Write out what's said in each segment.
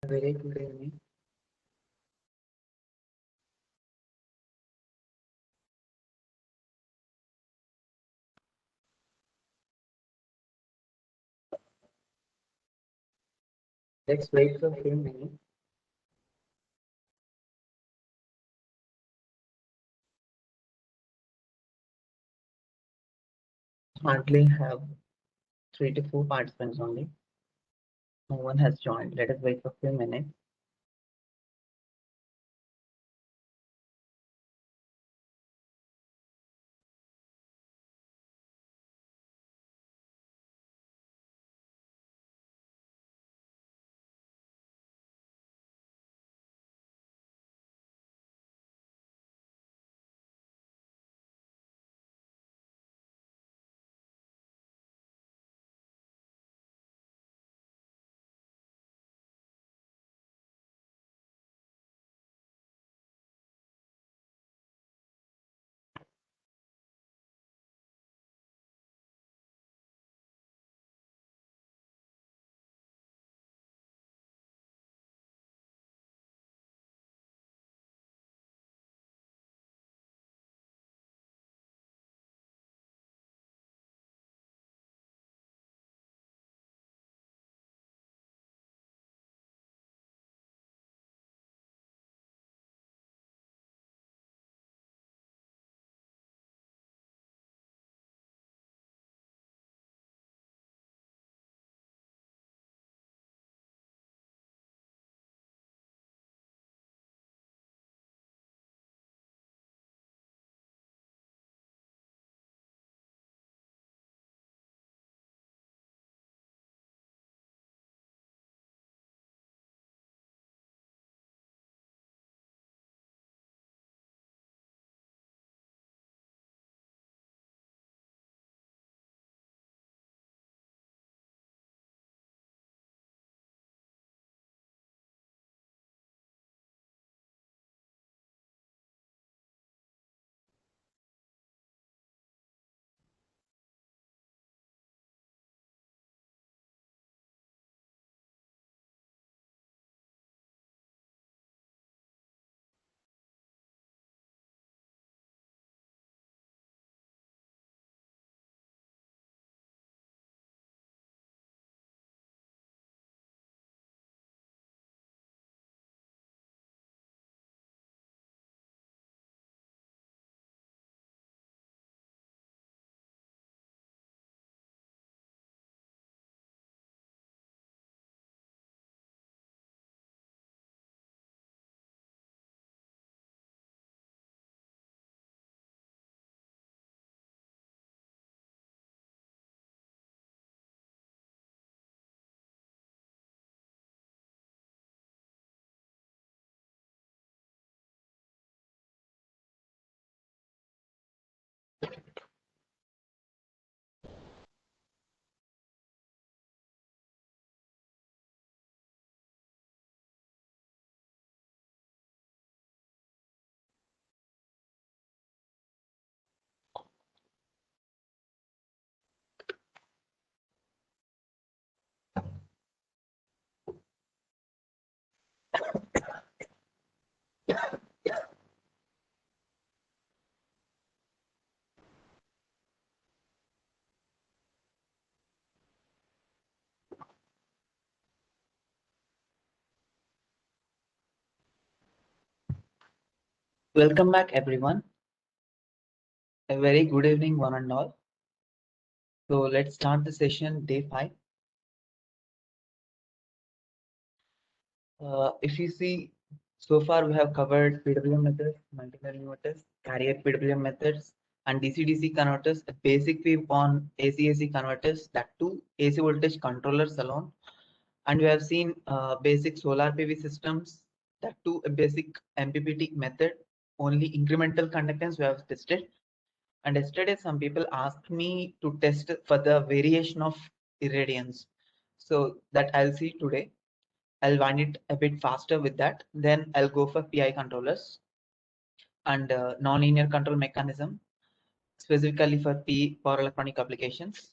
Very good evening. Let's wait for a few minutes. Hardly have 3 to 4 participants only. No one has joined. Let us wait for a few minutes. Welcome back, everyone. A very good evening, one and all. So let's start the session, day 5. If you see, so far we have covered PWM methods, multiple inverters, carrier PWM methods, and DC-DC converters, a basic view on AC-AC converters, that too AC voltage controllers alone. And we have seen basic solar PV systems, that too a basic MPPT method, only incremental conductance we have tested. And yesterday some people asked me to test for the variation of irradiance. So that I'll see today. I'll wind it a bit faster with that. Then I'll go for PI controllers and non-linear control mechanism, specifically for P power electronic applications.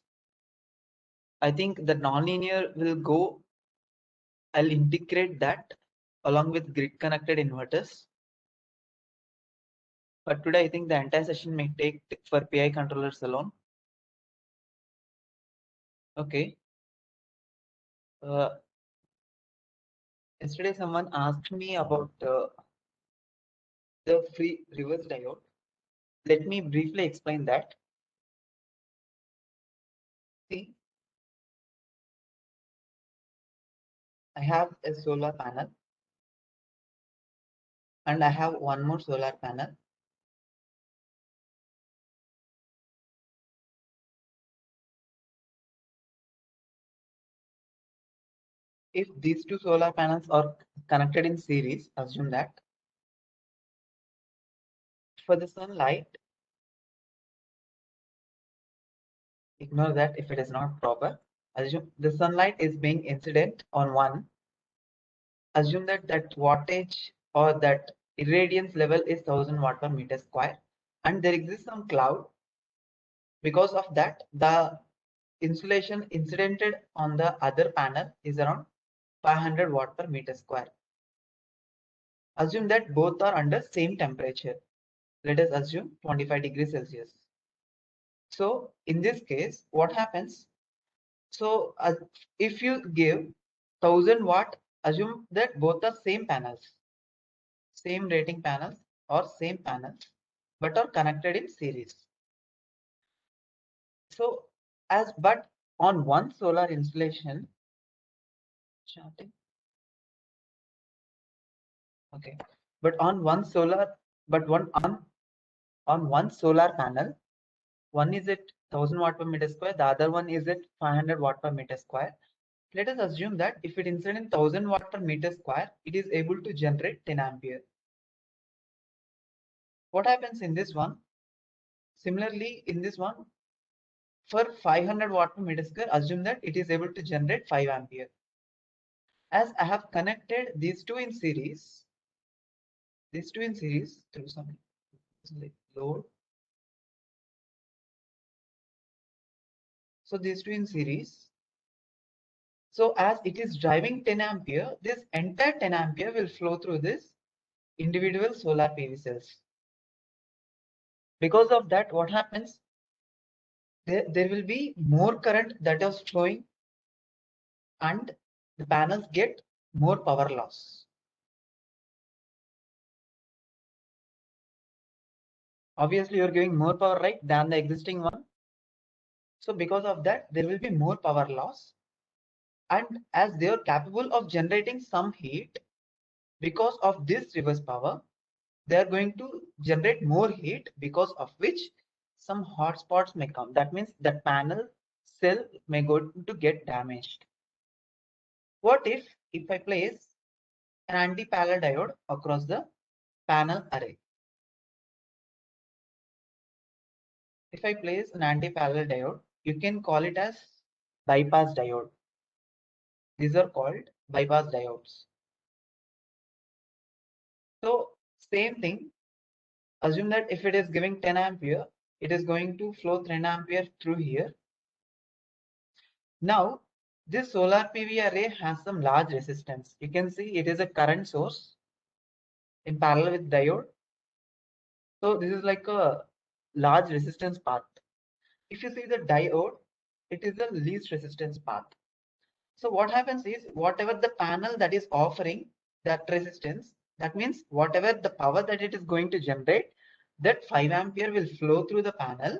I think the non-linear will go I'll integrate that along with grid connected inverters. But today I think the entire session may take for PI controllers alone. Okay. Yesterday someone asked me about the free reverse diode. Let me briefly explain that. See, I have a solar panel and I have one more solar panel. If these two solar panels are connected in series, assume that for the sunlight, ignore that if it is not proper. Assume the sunlight is being incident on one. Assume that that wattage or that irradiance level is 1000 watt per meter square, and there exists some cloud. Because of that, the insulation incidented on the other panel is around 500 watt per meter square. Assume that both are under same temperature. Let us assume 25 degrees Celsius. So in this case, what happens? So if you give 1000 watt, assume that both are same panels, same rating panels or same panels, but are connected in series. So but on one solar installation, okay, but on one solar, but on one solar panel, one is at 1000 watt per meter square, the other one is at 500 watt per meter square. Let us assume that if it incident in 1000 watt per meter square, it is able to generate 10 ampere. What happens in this one? Similarly, in this one, for 500 watt per meter square, assume that it is able to generate 5 ampere. As I have connected these two in series through some load. So these two in series. So as it is driving 10 ampere, this entire 10 ampere will flow through this individual solar PV cells. Because of that, what happens? There will be more current that is flowing and the panels get more power loss. Obviously, you're giving more power, right, than the existing one. So because of that, there will be more power loss. And as they are capable of generating some heat, because of this reverse power, they are going to generate more heat, because of which some hot spots may come. That means the panel cell may go to get damaged. What if I place an anti-parallel diode across the panel array? If I place an anti-parallel diode, you can call it as bypass diode. These are called bypass diodes. So same thing, assume that if it is giving 10 ampere, it is going to flow 10 ampere through here. Now this solar PV array has some large resistance. You can see it is a current source in parallel with diode. So this is like a large resistance path. If you see the diode, it is the least resistance path. So what happens is, whatever the panel that is offering that resistance, that means whatever the power that it is going to generate, that 5 ampere will flow through the panel.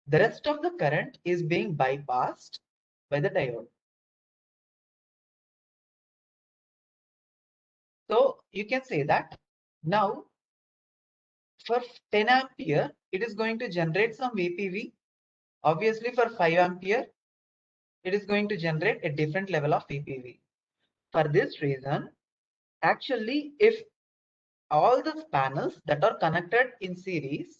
The rest of the current is being bypassed by the diode. So you can say that now for 10 ampere, it is going to generate some VPV. Obviously for 5 ampere, it is going to generate a different level of VPV. For this reason, actually, if all the panels that are connected in series,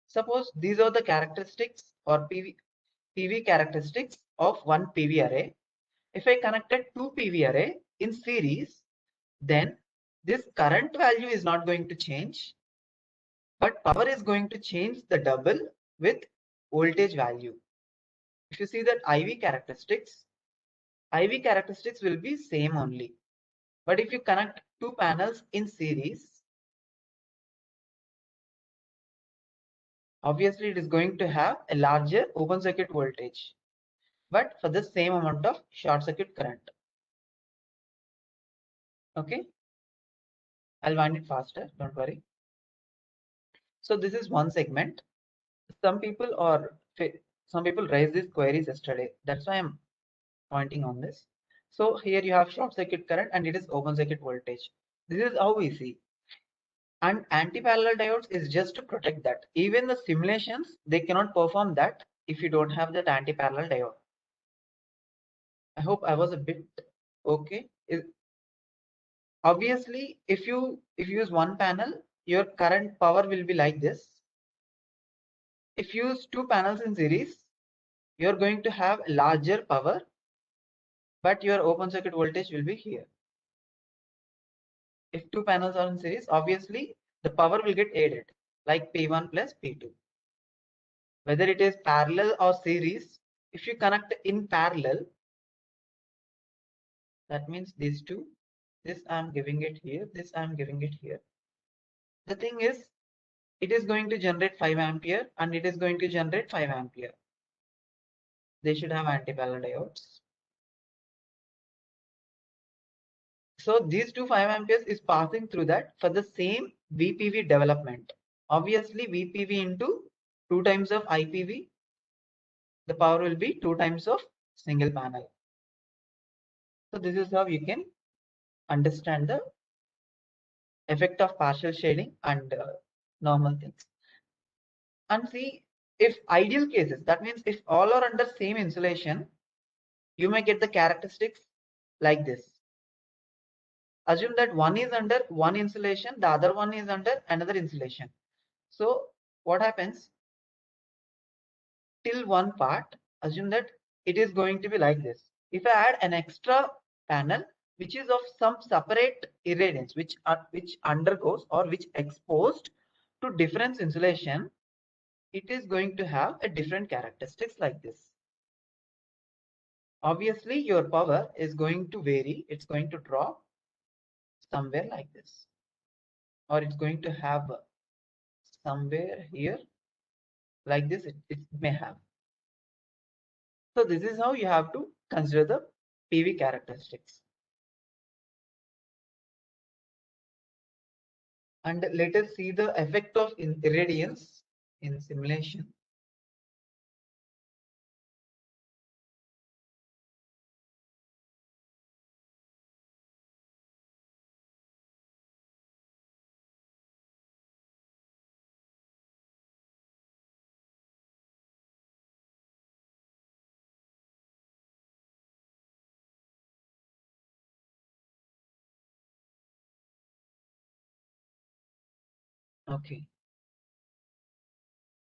suppose these are the characteristics or PV characteristics of one PV array. If I connected two PV array in series, then this current value is not going to change, but power is going to change the double with voltage value. If you see that IV characteristics, IV characteristics will be same only. But if you connect two panels in series, obviously it is going to have a larger open circuit voltage, but for the same amount of short circuit current. Okay, I'll wind it faster, don't worry. So this is one segment. Some people raised these queries yesterday. That's why I'm pointing on this. So here you have short circuit current and it is open circuit voltage. This is how we see. And anti-parallel diodes is just to protect that. Even the simulations, they cannot perform that if you don't have that anti-parallel diode. I hope I was a bit okay. Obviously, if you use one panel, your current power will be like this. If you use two panels in series, you're going to have larger power, but your open circuit voltage will be here. If two panels are in series, obviously the power will get added, like P1 plus P2. Whether it is parallel or series, if you connect in parallel, that means these two, this I'm giving it here, this I'm giving it here. The thing is, it is going to generate 5 ampere and it is going to generate 5 ampere. They should have anti-parallel diodes. So these two 5 amperes is passing through that for the same VPV development. Obviously VPV into 2 times of IPV, the power will be 2 times of single panel. So this is how you can understand the effect of partial shading and normal things. And see, if ideal cases, that means if all are under same insulation, you may get the characteristics like this. Assume that one is under one insulation, the other one is under another insulation. So what happens? Till one part, assume that it is going to be like this. If I add an extra panel which is of some separate irradiance, which undergoes or which exposed to different insulation, it is going to have a different characteristics like this. Obviously your power is going to vary, it's going to drop somewhere like this, or it's going to have somewhere here like this, it may have. So this is how you have to consider the PV characteristics. And let us see the effect of irradiance in simulation. Okay.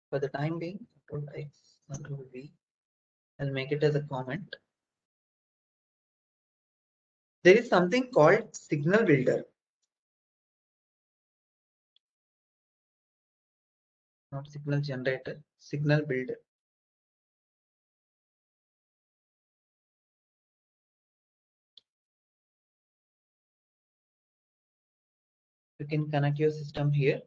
For the time being, Control X, Control V. I'll make it as a comment. There is something called signal builder. Not signal generator, signal builder. You can connect your system here.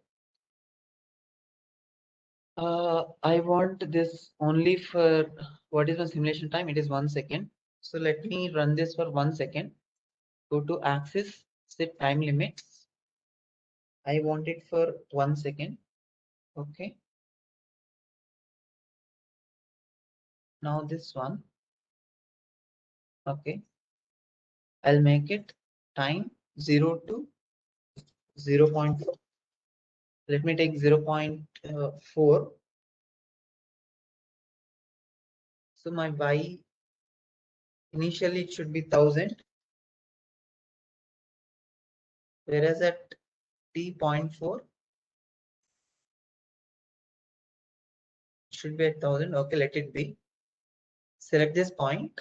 I want this only for, what is the simulation time? It is 1 second. So let me run this for 1 second. Go to axis, set time limits. I want it for 1 second. Okay. Now this one. Okay. I'll make it time 0 to 0 0.4. Let me take 0 0.4. So my Y initially it should be 1000, whereas at t.4 it should be at 1000. Okay, let it be. Select this point.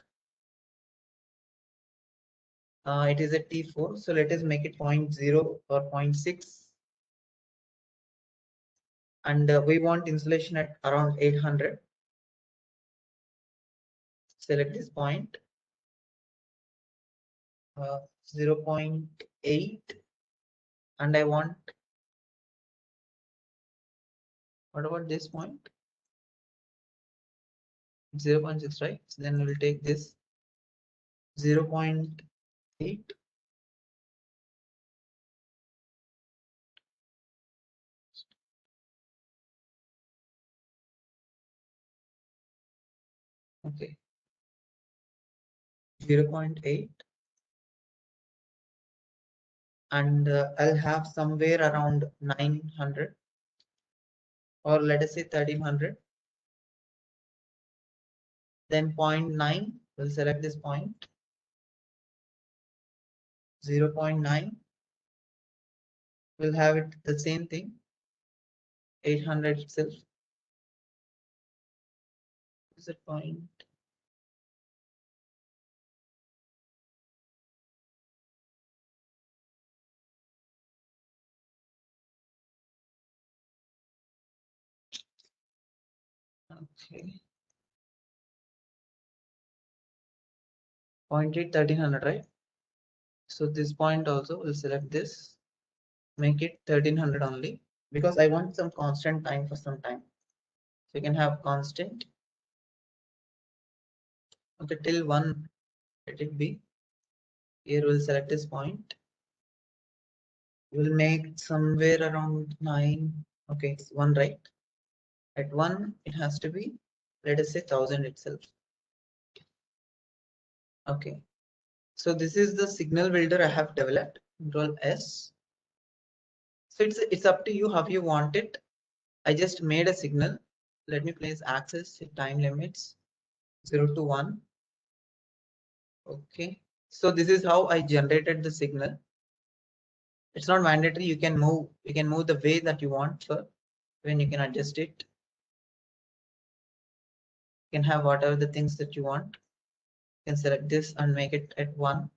It is at T4, so let us make it 0.0 or 0.6, and we want insulation at around 800. Select this point. 0.8, and I want, what about this point? 0.6, right? So then we'll take this 0.8. Okay, 0.8, and I'll have somewhere around 900, or let us say 1300. Then 0.9, we'll select this point. 0.9, we'll have it the same thing, 800 itself. Is it point? Okay. 0.8, 1300, right? So this point also will select this, make it 1300 only, because I want some constant time for some time. So you can have constant. Okay, till 1, let it be. Here we'll select this point. We'll make somewhere around 9. Okay, it's 1, right? At 1, it has to be, let us say 1000 itself. Okay. So this is the signal builder I have developed. Control S. So it's up to you how you want it. I just made a signal. Let me place access time limits 0 to 1. Okay. So this is how I generated the signal. It's not mandatory. You can move the way that you want, for when you can adjust it. You can have whatever the things that you want. You can select this and make it at 1.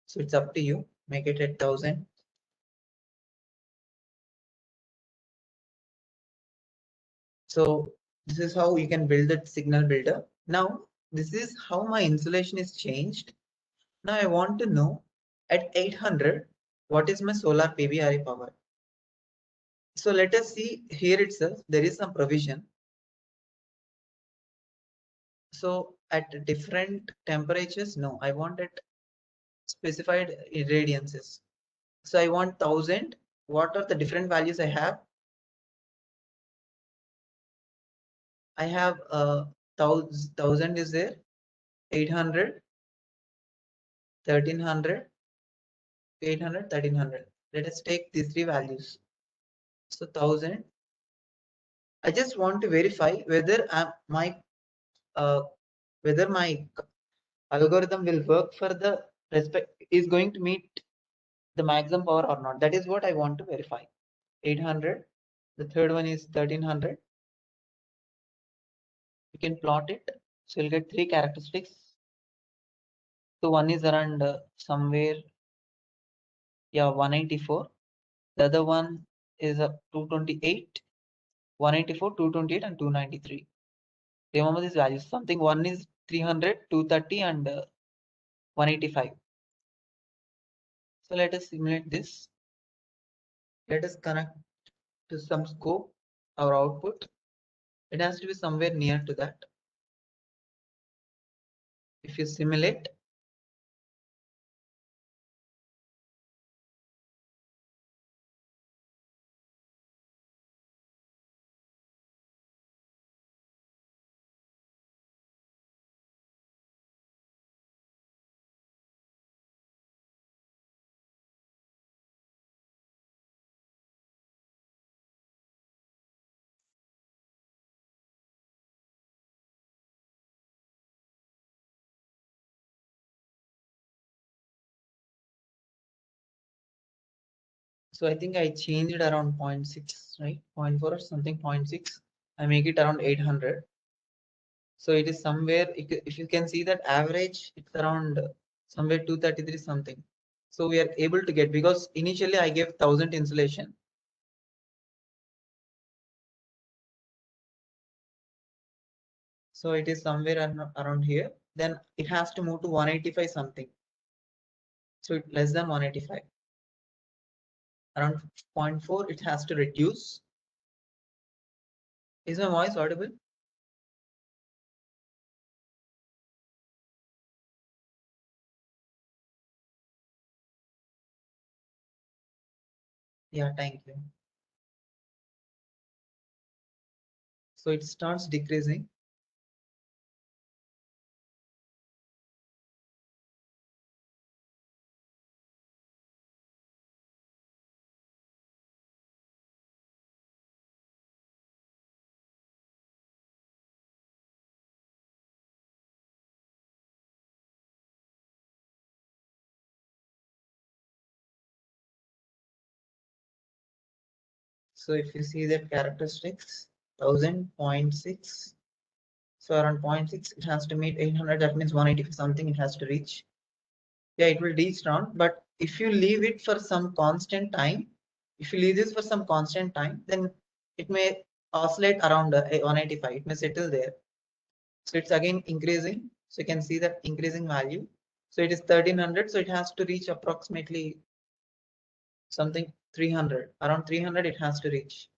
So it's up to you. Make it at 1000. So this is how you can build that signal builder. Now this is how my insulation is changed. Now I want to know at 800 what is my solar PV array power. So let us see here itself, there is some provision. So at different temperatures, no, I want at specified irradiances. So I want 1000. What are the different values I have? I have 1000 is there, 800, 1300, 800, 1300. Let us take these three values. So 1000. I just want to verify whether whether my algorithm will work for the is going to meet the maximum power or not. That is what I want to verify. 800. The third one is 1300. You can plot it. So you'll get three characteristics. So one is around somewhere, yeah, 184. The other one is 228, 184, 228, and 293. Remember these values. Something one is 300, 230, and 185. So let us simulate this. Let us connect to some scope, our output. It has to be somewhere near to that. If you simulate, so I think I changed it around 0.6, right? 0.4 or something, 0.6. I make it around 800. So it is somewhere, if you can see that average, it's around somewhere 233 something. So we are able to get, because initially I gave 1000 insulation. So it is somewhere around here. then it has to move to 185 something. So it less than 185. Around 0.4, it has to reduce. Is my voice audible? Yeah, thank you. So it starts decreasing. So if you see that characteristics, 1000.6. So around 0.6, it has to meet 800. That means 180 something it has to reach. Yeah, it will reach around. But if you leave it for some constant time, if you leave this for some constant time, then it may oscillate around 185. It may settle there. So it's again increasing. So you can see that increasing value. So it is 1300. So it has to reach approximately something 300. Around 300 it has to reach.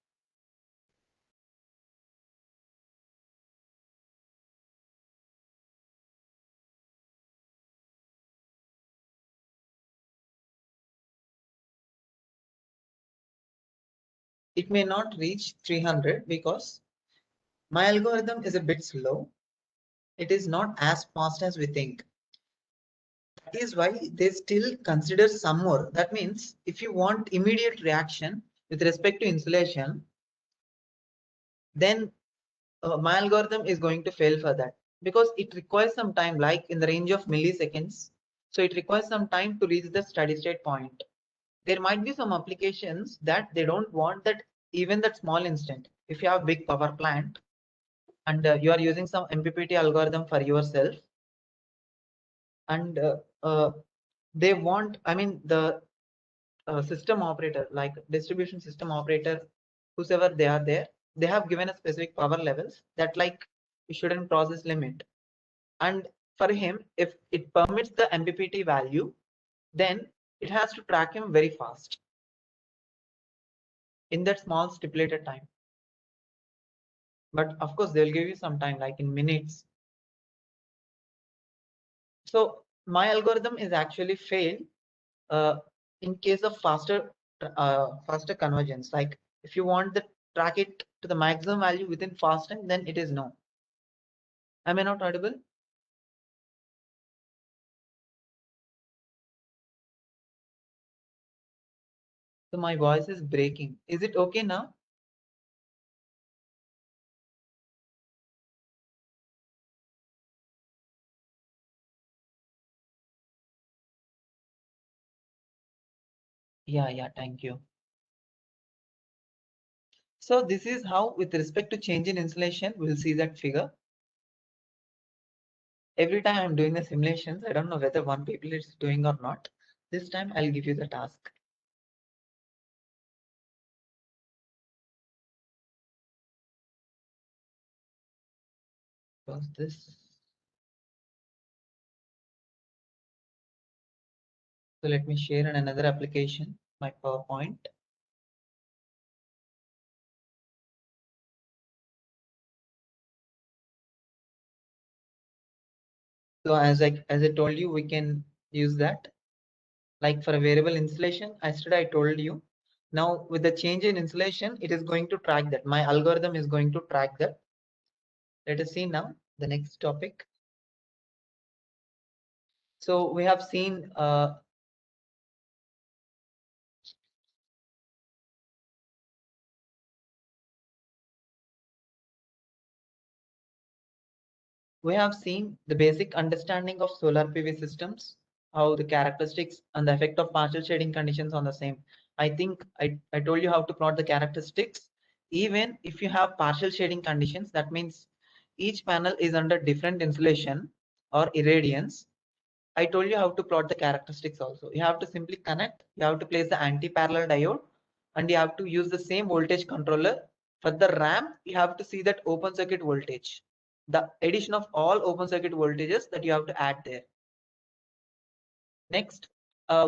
It may not reach 300 because my algorithm is a bit slow. It is not as fast as we think. That is why they still consider some more. That means if you want immediate reaction with respect to insulation, then my algorithm is going to fail for that because it requires some time, like in the range of milliseconds. So it requires some time to reach the steady state point. There might be some applications that they don't want that even that small instant. If you have a big power plant and you are using some MPPT algorithm for yourself, and they want, I mean, the system operator, like distribution system operator, whosoever they are there, they have given a specific power levels that like you shouldn't cross this limit. And for him, if it permits the MPPT value, then it has to track him very fast in that small stipulated time. But of course, they'll give you some time, like in minutes. So my algorithm is actually failed in case of faster convergence. Like if you want the track it to the maximum value within fast time, then it is no. Am I not audible? So my voice is breaking. Is it okay now? Yeah, thank you. So this is how, with respect to change in insulation, we'll see that figure. Every time I'm doing the simulations, I don't know whether one people is doing or not. This time I'll give you the task. Was this? So let me share in another application, my PowerPoint. So as I told you, we can use that. Like for a variable insulation, yesterday I told you. Now with the change in insulation, it is going to track that. My algorithm is going to track that. Let us see now the next topic. So we have seen the basic understanding of solar PV systems, how the characteristics and the effect of partial shading conditions on the same. I think I told you how to plot the characteristics. Even if you have partial shading conditions, that means each panel is under different insulation or irradiance. I told you how to plot the characteristics also. You have to simply connect, you have to place the anti-parallel diode, and you have to use the same voltage controller. For the ramp, you have to see that open circuit voltage. the addition of all open circuit voltages that you have to add there. Next,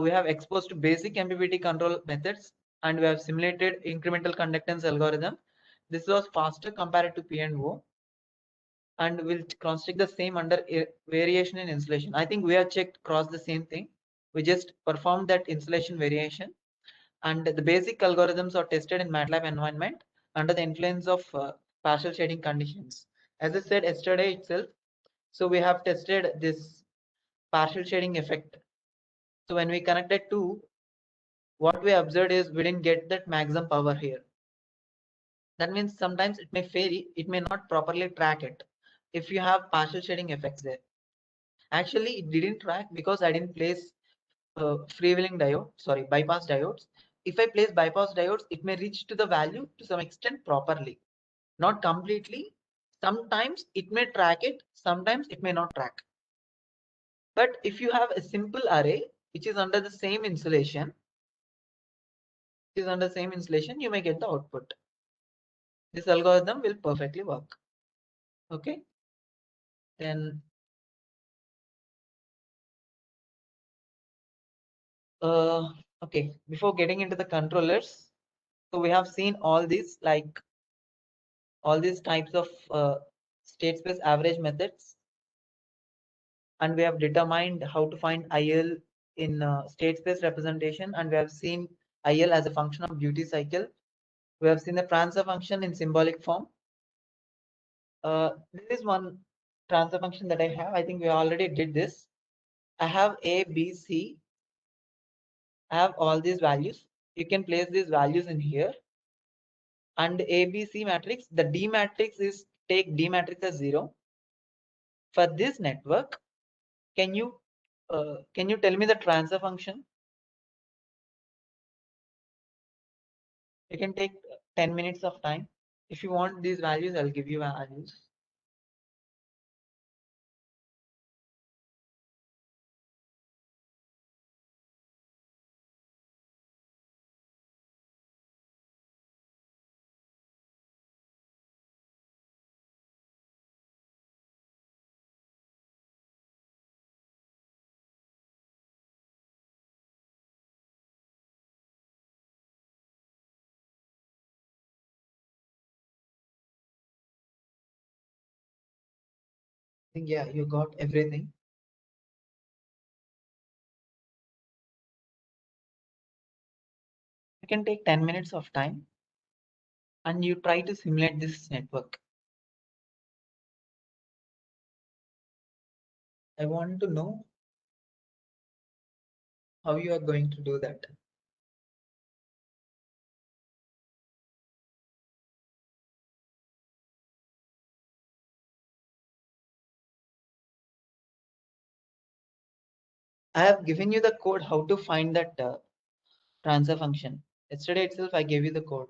we have exposed to basic MPPT control methods, and we have simulated incremental conductance algorithm. This was faster compared to P and O, and we'll cross check the same under variation in insulation. I think we have checked cross the same thing. We just performed that insulation variation, and the basic algorithms are tested in MATLAB environment under the influence of partial shading conditions. As I said yesterday itself, so we have tested this partial shading effect. So when we connected to, what we observed is we didn't get that maximum power here. That means sometimes it may fail, it may not properly track it if you have partial shading effects there. Actually, it didn't track because I didn't place freewheeling diode, sorry, bypass diodes. If I place bypass diodes, it may reach to the value to some extent properly, not completely. Sometimes it may track it, sometimes it may not track. But if you have a simple array which is under the same insulation, you may get the output. This algorithm will perfectly work. Okay. Then okay, before getting into the controllers, so we have seen all these, like all these types of state space average methods, and we have determined how to find IL in state space representation, and we have seen IL as a function of duty cycle. We have seen the transfer function in symbolic form. This is one transfer function that I have. I think we already did this. I have A, B, C. I have all these values. You can place these values in here. And ABC matrix, the D matrix is, take D matrix as 0. For this network, can you tell me the transfer function? You can take 10 minutes of time. If you want these values, I'll give you values. I think, yeah, you got everything. You can take 10 minutes of time and you try to simulate this network. I want to know how you are going to do that. I have given you the code how to find that transfer function. Yesterday itself, I gave you the code.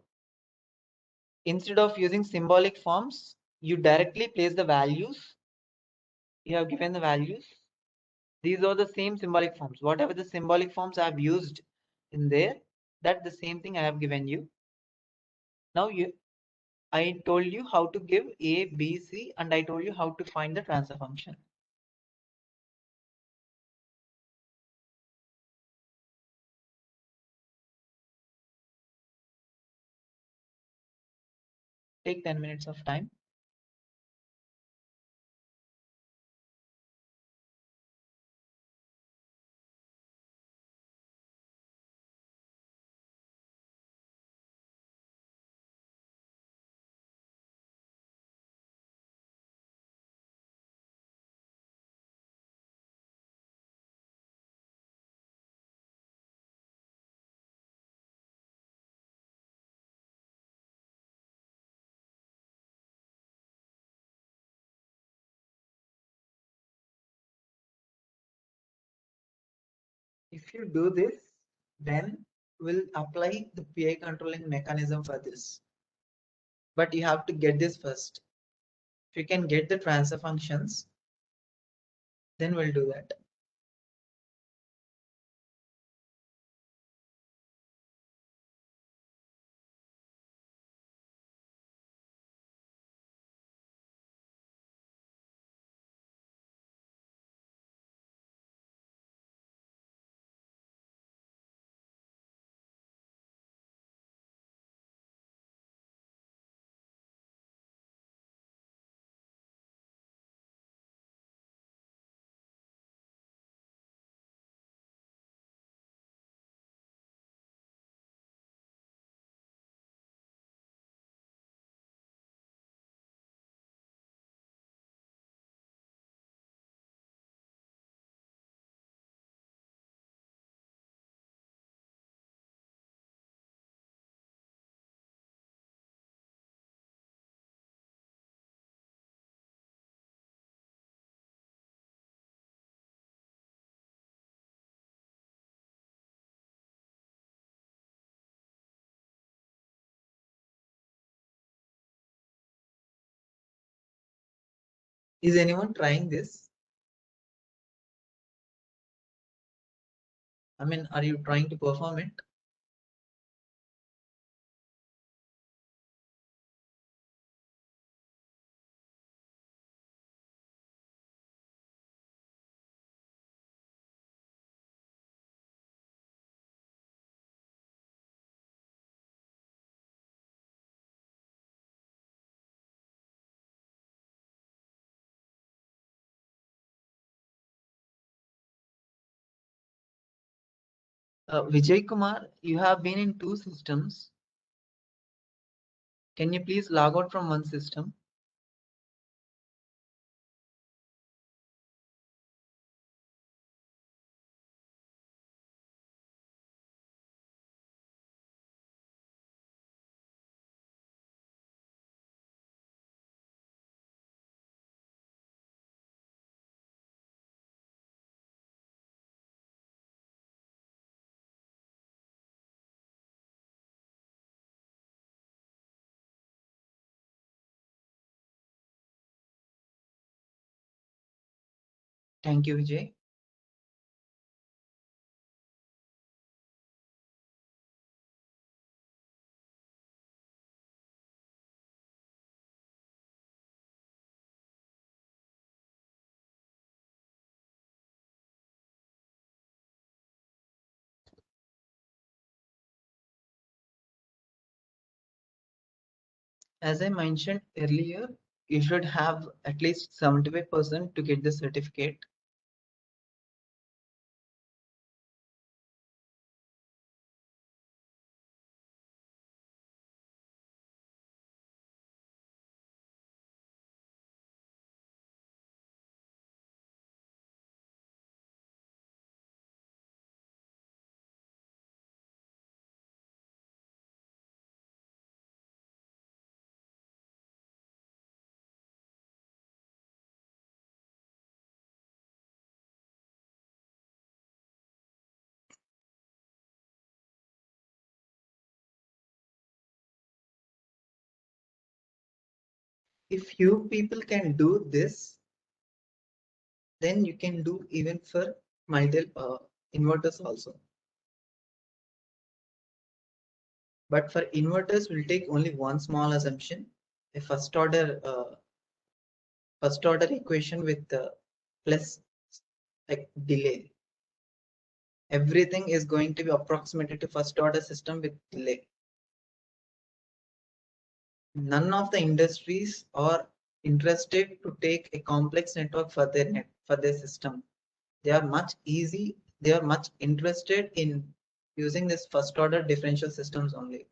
Instead of using symbolic forms, you directly place the values. You have given the values. These are the same symbolic forms. Whatever the symbolic forms I have used in there, that's the same thing I have given you. Now I told you how to give A, B, C, and I told you how to find the transfer function. Take 10 minutes of time. If you do this, then we'll apply the PI controlling mechanism for this. But you have to get this first. If you can get the transfer functions, then we'll do that. Is anyone trying this? I mean, are you trying to perform it? Vijay Kumar, you have been in two systems. Can you please log out from one system? Thank you, Vijay. As I mentioned earlier, you should have at least 75% to get the certificate. If few people can do this, then you can do even for multiple inverters also. But for inverters, we'll take only one small assumption, a first order equation with plus like delay. Everything is going to be approximated to first order system with delay. None of the industries are interested to take a complex network for their system. They are much interested in using this first order differential systems only.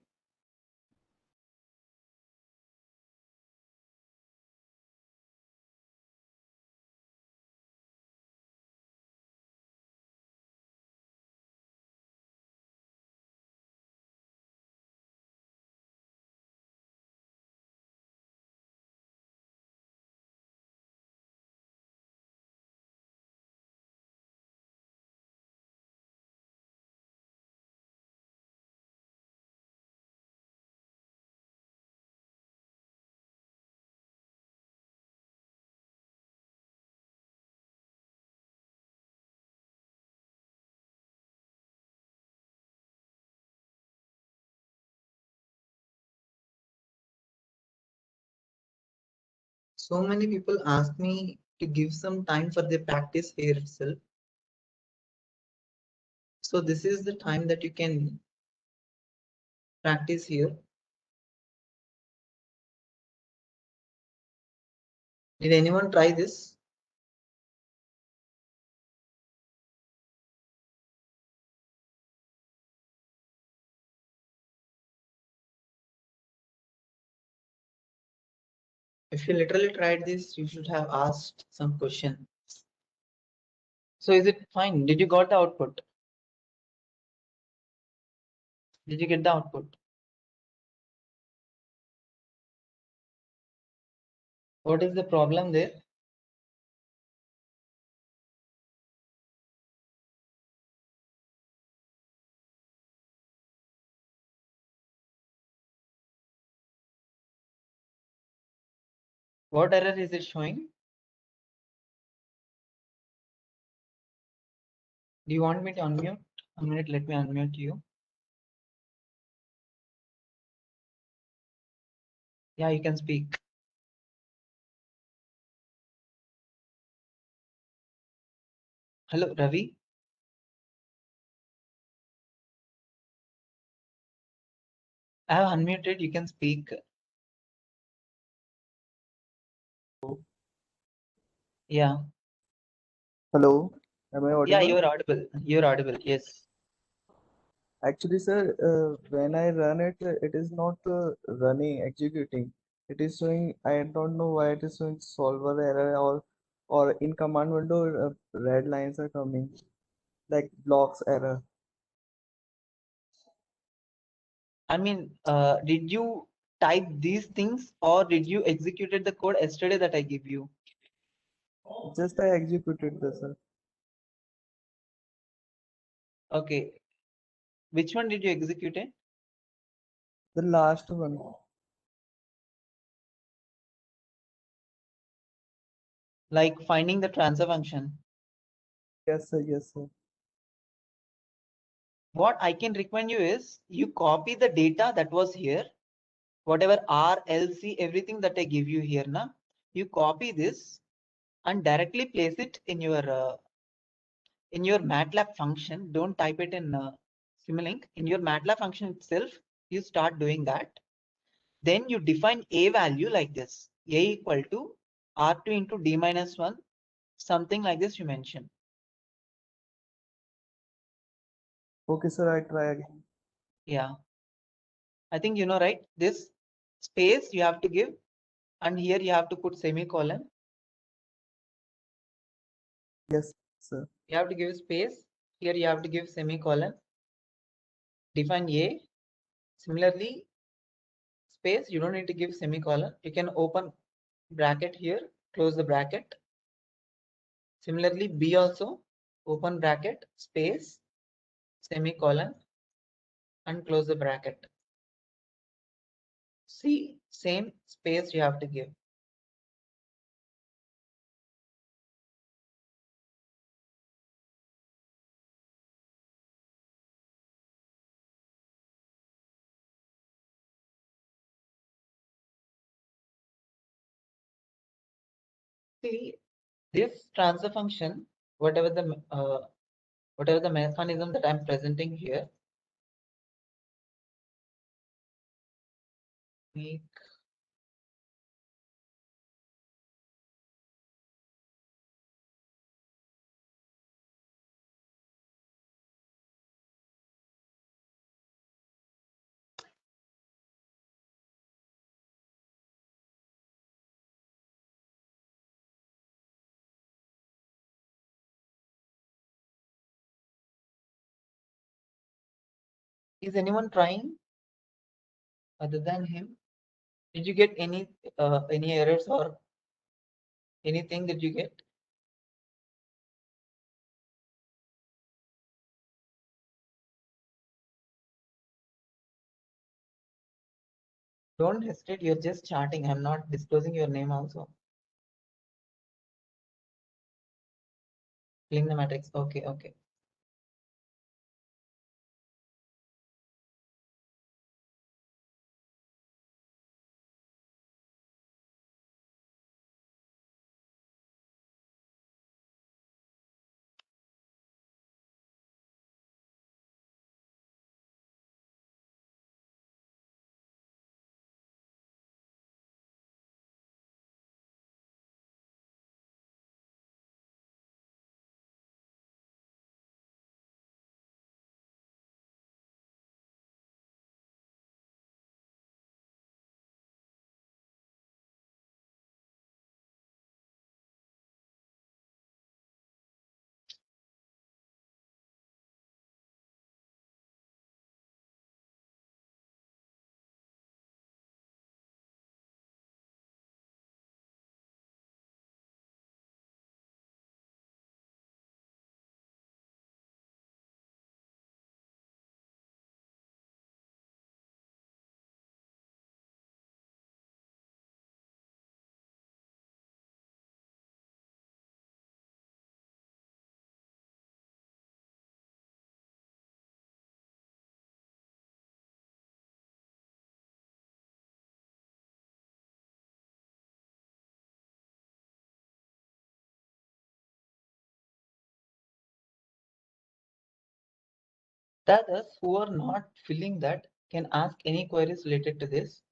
So many people ask me to give some time for their practice here itself. So this is the time that you can practice here. Did anyone try this? If you literally tried this, you should have asked some question. So is it fine? Did you got the output? Did you get the output? What is the problem there? What error is it showing? Do you want me to unmute? A minute, let me unmute you. Yeah, you can speak. Hello, Ravi. I have unmuted. You can speak. Yeah. Hello, am I Yeah, audible? you're audible. You're audible. Yes. Actually, sir, when I run it, it is not running, executing. It is showing, I don't know why it is showing solver error or in command window, red lines are coming, like blocks error. I mean, did you type these things or did you executed the code yesterday that I give you? Just I executed this, sir. Okay. Which one did you execute it? The last one. Like finding the transfer function. Yes, sir, yes, sir. What I can recommend you is you copy the data that was here, whatever R, L, C, everything that I give you here now. You copy this and directly place it in your MATLAB function. Don't type it in Simulink. In your MATLAB function itself, you start doing that. Then you define a value like this: a equal to R2 into D minus 1, something like this you mention. Okay, sir, I try again. Yeah, I think you know, right? This space you have to give, and here you have to put semicolon. Yes, sir. You have to give space. Here you have to give semicolon. Define a. Similarly, space, you don't need to give semicolon. You can open bracket here, close the bracket. Similarly, B also, open bracket, space, semicolon, and close the bracket. C, same space you have to give. See, this transfer function, whatever the mechanism that I'm presenting here, make is anyone trying other than him? Did you get any errors or anything that you get? Don't hesitate, you're just chatting. I'm not disclosing your name also. Filling the matrix. Okay, okay. The others who are not filling that can ask any queries related to this.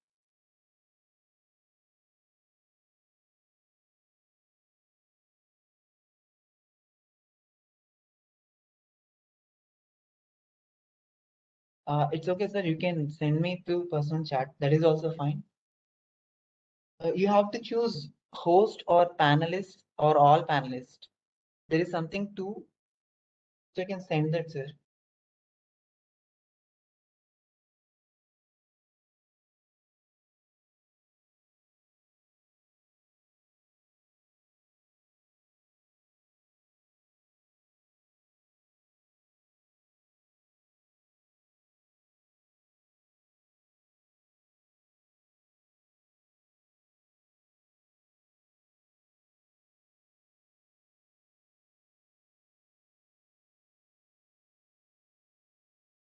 It's okay, sir. You can send me to personal chat. That is also fine. You have to choose host or panelist or all panelists. There is something to, so you can send that, sir.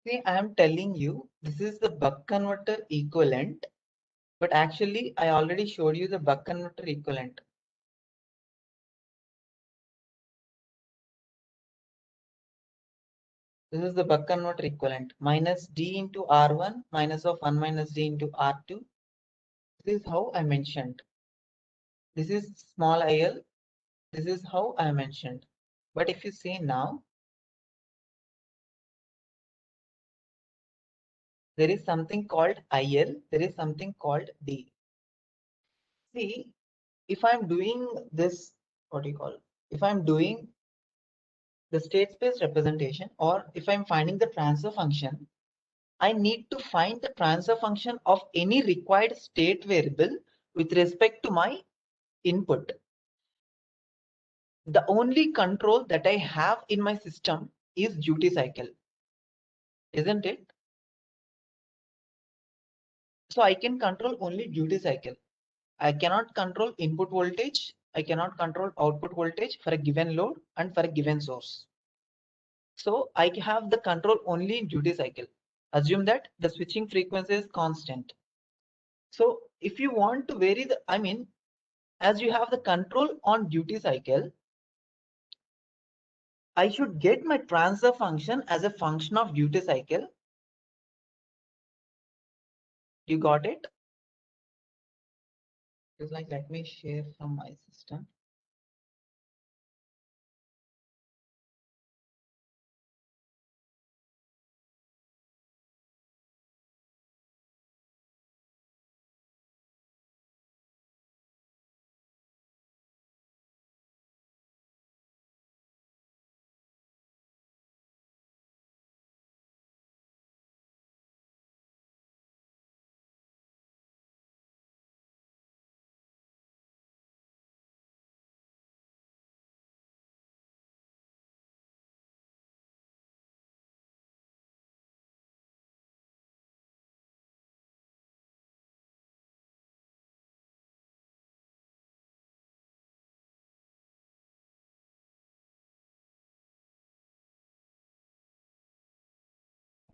See, I am telling you, this is the buck converter equivalent, but actually I already showed you the buck converter equivalent. This is the buck converter equivalent, minus d into R1 minus of 1 minus d into R2. This is how I mentioned. This is small il. This is how I mentioned. But if you say now, there is something called il, there is something called d. See, if I'm doing this, what do you call? If I'm doing the state space representation, or if I'm finding the transfer function, I need to find the transfer function of any required state variable with respect to my input. The only control that I have in my system is duty cycle, isn't it? So I can control only duty cycle. I cannot control input voltage. I cannot control output voltage for a given load and for a given source. So I have the control only in duty cycle. Assume that the switching frequency is constant. So if you want to vary the, as you have the control on duty cycle, I should get my transfer function as a function of duty cycle. You got it? It's like, let me share from my system.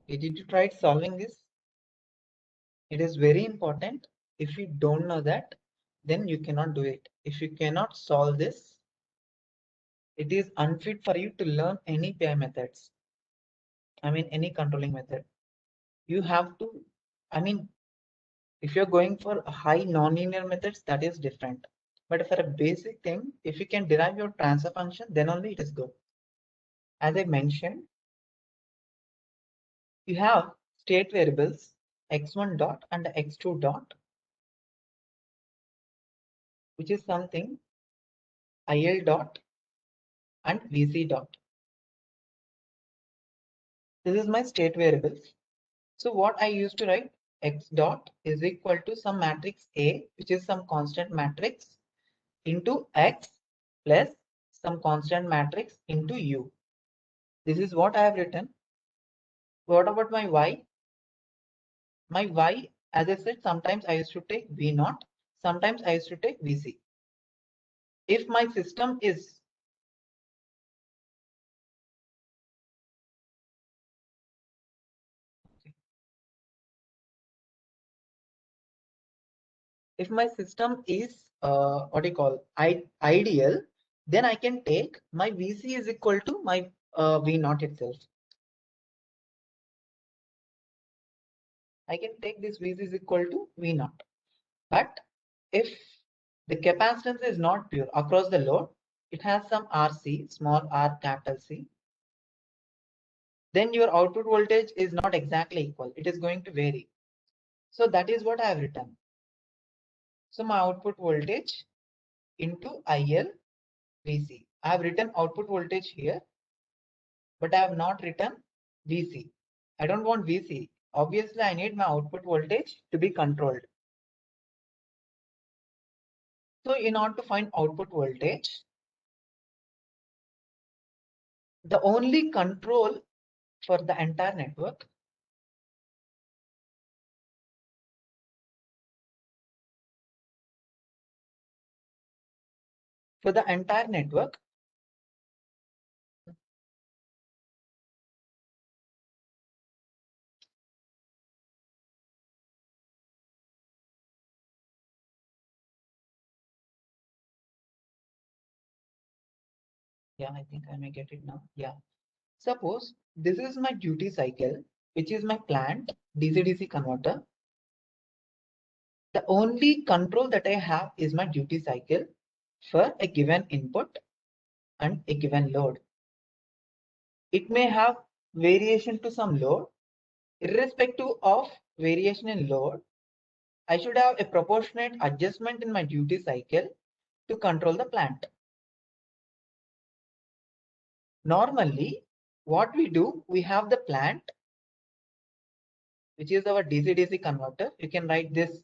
Did you try solving this? It is very important. If you don't know that, then you cannot do it. If you cannot solve this, it is unfit for you to learn any PI methods. Any controlling method. You have to, if you're going for high nonlinear methods, that is different. But for a basic thing, if you can derive your transfer function, then only it is good. As I mentioned, you have state variables x1 dot and x2 dot, which is something il dot and vc dot. This is my state variables. So what I used to write, x dot is equal to some matrix A, which is some constant matrix, into x plus some constant matrix into u. This is what I have written. What about my y? My y, as I said, sometimes I used to take v naught, sometimes I used to take vc. If my system is what do you call ideal, then I can take my vc is equal to my v naught itself. I can take this Vc is equal to V naught. But if the capacitance is not pure across the load, it has some RC, small r, capital C, then your output voltage is not exactly equal. It is going to vary. So that is what I have written. So my output voltage into IL Vc. I have written output voltage here, but I have not written Vc. I don't want Vc. Obviously, I need my output voltage to be controlled. So in order to find output voltage, the only control for the entire network yeah, I think I may get it now. Yeah. Suppose this is my duty cycle, which is my plant DC-DC converter. The only control that I have is my duty cycle for a given input and a given load. It may have variation to some load. Irrespective of variation in load, I should have a proportionate adjustment in my duty cycle to control the plant. Normally, what we do, we have the plant, which is our DC-DC converter. You can write this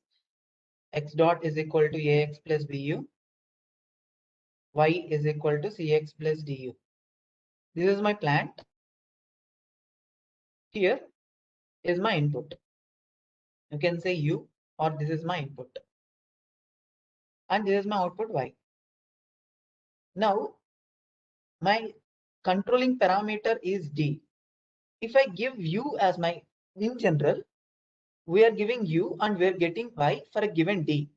x dot is equal to ax plus bu, y is equal to cx plus du. This is my plant. Here is my input. You can say u, or this is my input. And this is my output y. Now, my controlling parameter is d. If I give u as my, in general, we are giving u and we are getting y for a given d.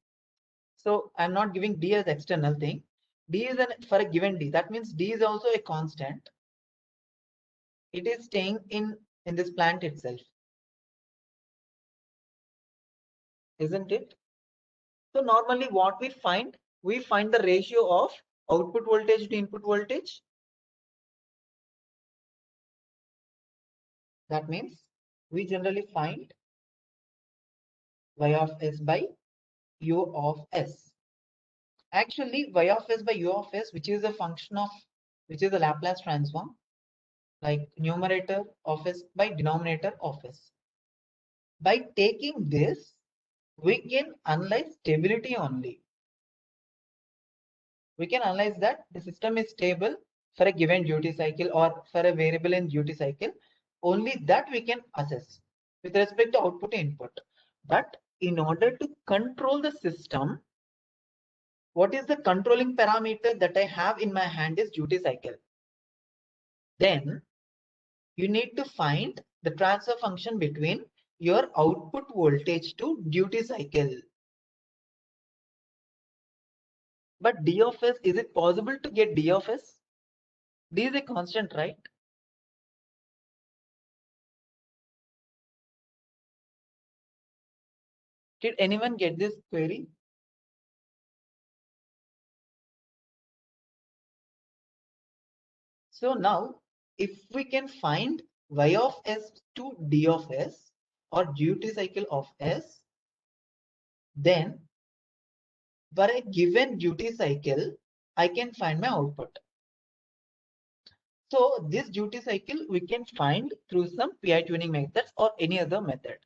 So I'm not giving d as external thing. D is for a given d. That means d is also a constant. It is staying in this plant itself, isn't it? So normally what we find the ratio of output voltage to input voltage. That means we generally find y of s by u of s. Actually, y of s by u of s, which is a function of, which is a Laplace transform, like numerator of s by denominator of s. By taking this, we can analyze stability only. We can analyze that the system is stable for a given duty cycle or for a variable in duty cycle. Only that we can assess with respect to output and input. But in order to control the system, what is the controlling parameter that I have in my hand is duty cycle. Then you need to find the transfer function between your output voltage to duty cycle. But d of s, is it possible to get d of s? D is a constant, right? Did anyone get this query? So now, if we can find y of s to d of s or duty cycle of s, then for a given duty cycle, I can find my output. So this duty cycle we can find through some PI tuning methods or any other method.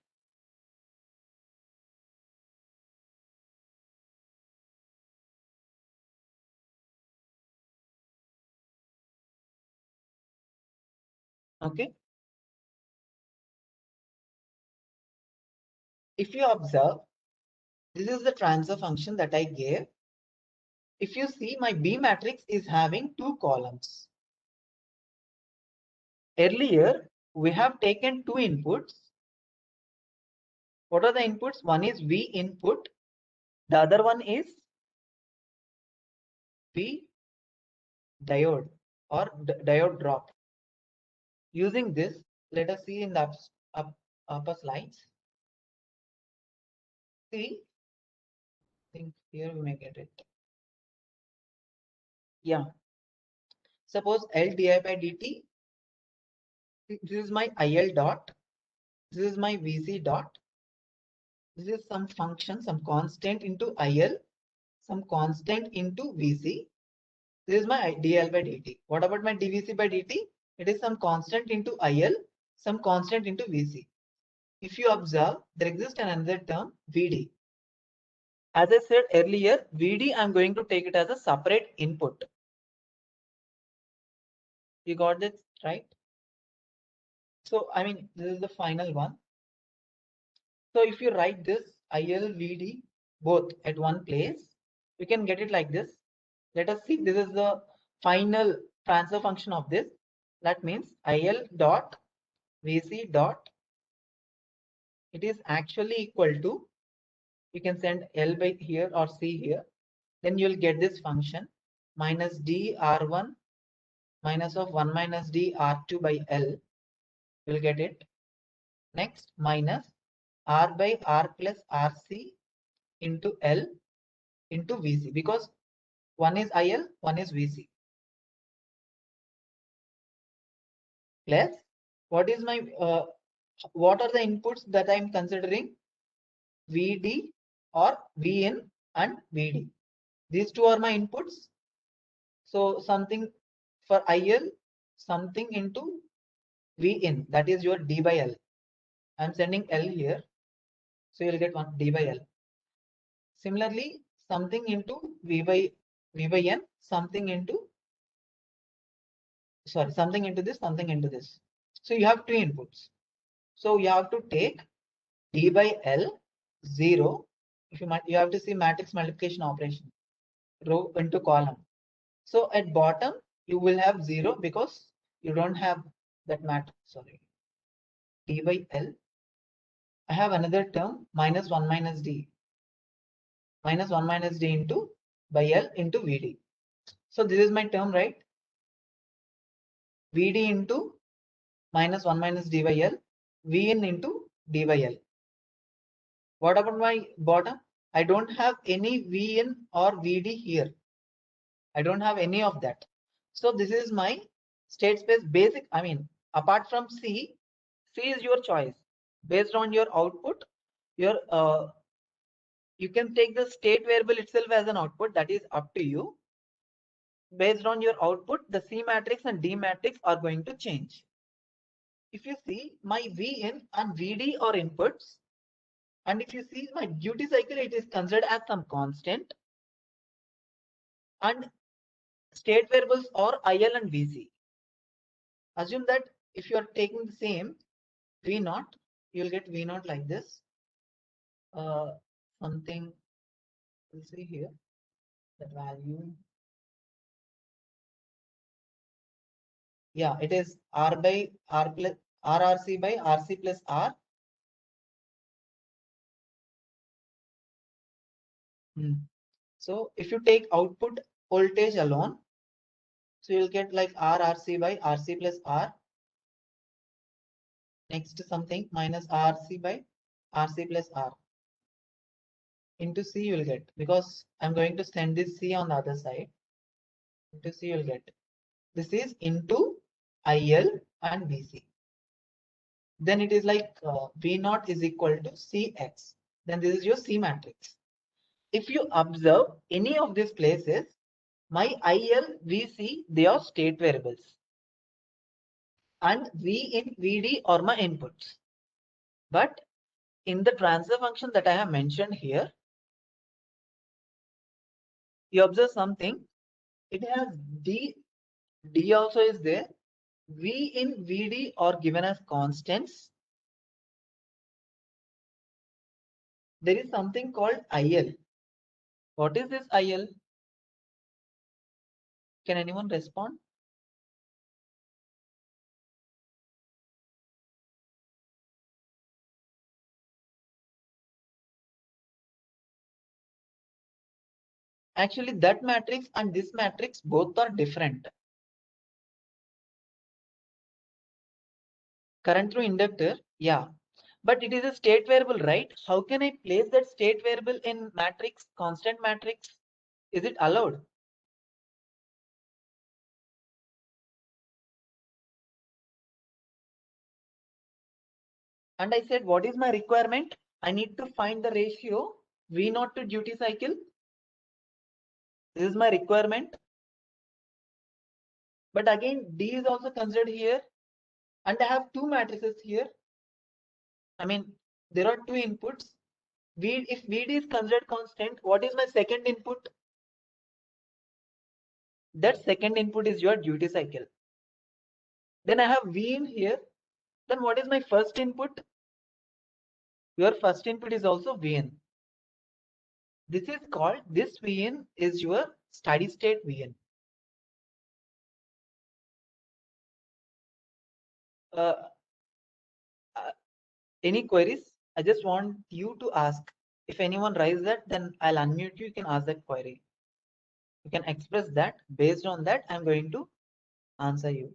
Okay. If you observe, this is the transfer function that I gave. If you see, my B matrix is having two columns. Earlier, we have taken two inputs. What are the inputs? One is V input. The other one is V diode or diode drop. Using this, let us see in the upper slides. see, I think here we may get it. Yeah. Suppose L di by dt. This is my IL dot. This is my VC dot. This is some function, some constant into IL, some constant into VC. This is my dl by dt. What about my dVC by dt? It is some constant into IL, some constant into VC. If you observe, there exists another term VD. As I said earlier, VD I'm going to take it as a separate input. You got this right? So I mean, this is the final one. So if you write this IL, VD both at one place, you can get it like this. Let us see, this is the final transfer function of this. That means IL dot VC dot, it is actually equal to, you can send L by here or C here, then you'll get this function minus d R1 minus of 1 minus d R2 by L. You'll get it. Next, minus R by R plus RC into L into VC, because one is IL, one is VC. Plus, what is my what are the inputs that I'm considering? VD or VN and VD. These two are my inputs. So something for IL, something into VN, that is your D by L. I'm sending L here, so you'll get one D by L. Similarly, something into V by N, something into, sorry, something into this, something into this. So you have two inputs. So you have to take D by L 0. If you have to see matrix multiplication operation, row into column. So at bottom you will have 0 because you don't have that matrix. Sorry, D by L. I have another term minus 1 minus D. Minus 1 minus D into by L into VD. So this is my term, right? VD into minus 1 minus D by L, VN into D by L. What about my bottom? I don't have any VN or VD here. I don't have any of that. So this is my state space basic. I mean, apart from C, C is your choice. Based on your output, your you can take the state variable itself as an output. That is up to you. Based on your output, the C matrix and D matrix are going to change. If you see, my Vn and Vd are inputs. And if you see my duty cycle, it is considered as some constant. And state variables are IL and VC. Assume that if you are taking the same V0, you'll get V0 like this. Something, we'll see here, the value. Yeah, it is R by R plus RRC by RC plus R. So if you take output voltage alone, so you'll get like RRC by RC plus R. Next something minus RC by RC plus R. Into C you'll get, because I'm going to send this C on the other side. Into C you'll get. This is into IL and VC. Then it is like V0 is equal to Cx. Then this is your C matrix. If you observe any of these places, my IL, VC, they are state variables. And V in VD are my inputs. But in the transfer function that I have mentioned here, you observe something. It has D also is there. V in VD are given as constants. There is something called IL. What is this IL? Can anyone respond? Actually, that matrix and this matrix both are different. Current through inductor, yeah. But it is a state variable, right? How can I place that state variable in matrix, constant matrix? Is it allowed? And I said, what is my requirement? I need to find the ratio V0 to duty cycle. This is my requirement. But again, D is also considered here. And I have two matrices here. I mean, there are two inputs. If VD is considered constant, what is my second input? That second input is your duty cycle. Then I have V in here. Then what is my first input? Your first input is also Vn. This is called, this Vn is your steady state Vn. Uh, any queries? I just want you to ask. If anyone raises that, then I'll unmute you. You can ask that query. You can express that. Based on that, I'm going to answer you.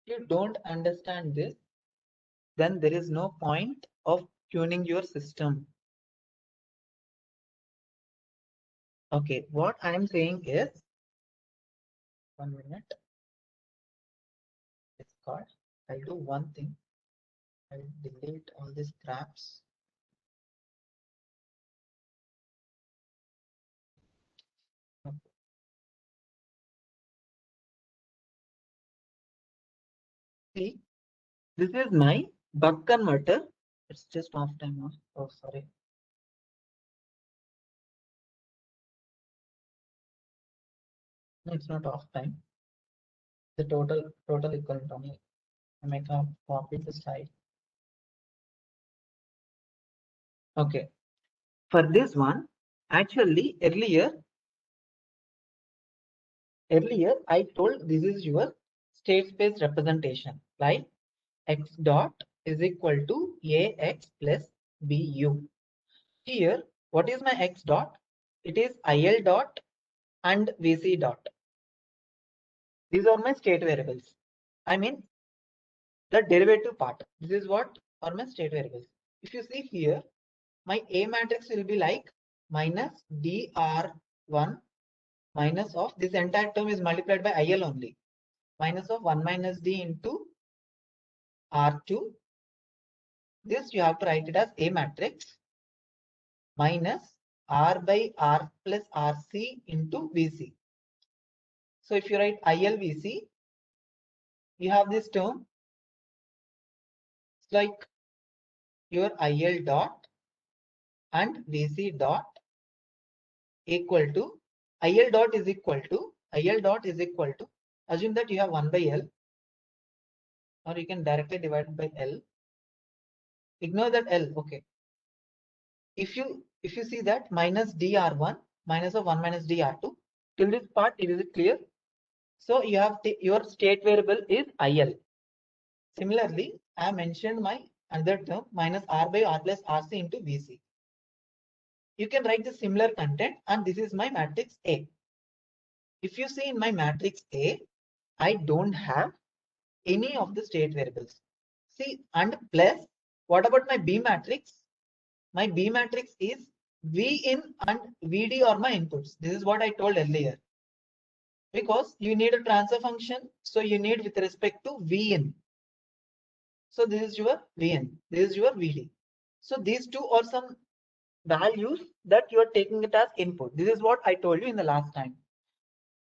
If you don't understand this, then there is no point of tuning your system. Okay, what I am saying is, 1 minute. It's called. I'll do one thing. I'll delete all these scraps. See, this is my buck converter. It's just off time now. Oh, sorry. No, it's not off time. The total equivalent only. I make a copy the slide. Okay. For this one, actually earlier I told this is your state space representation, right? X dot is equal to AX plus BU. Here, what is my X dot? It is IL dot and VC dot. These are my state variables. I mean, the derivative part. This is what are my state variables. If you see here, my A matrix will be like minus dr1 minus of this entire term is multiplied by IL only. Minus of 1 minus d into R2. This you have to write it as A matrix minus R by R plus RC into VC. So if you write ILVC, you have this term. It's like your IL dot and VC dot equal to IL dot is equal to assume that you have 1 by L, or you can directly divide it by L. Ignore that L. Okay. If you see that minus dr1 minus of 1 minus dr2, till this part, is it clear? So you have your state variable is IL. Similarly, I mentioned my another term minus R by R plus RC into VC. You can write the similar content, and this is my matrix A. If you see in my matrix A, I don't have any of the state variables. See, and plus, what about my B matrix? My B matrix is V in and VD are my inputs. This is what I told earlier. Because you need a transfer function, so you need with respect to V in. So this is your Vn, this is your Vd. So these two are some values that you are taking it as input. This is what I told you in the last time.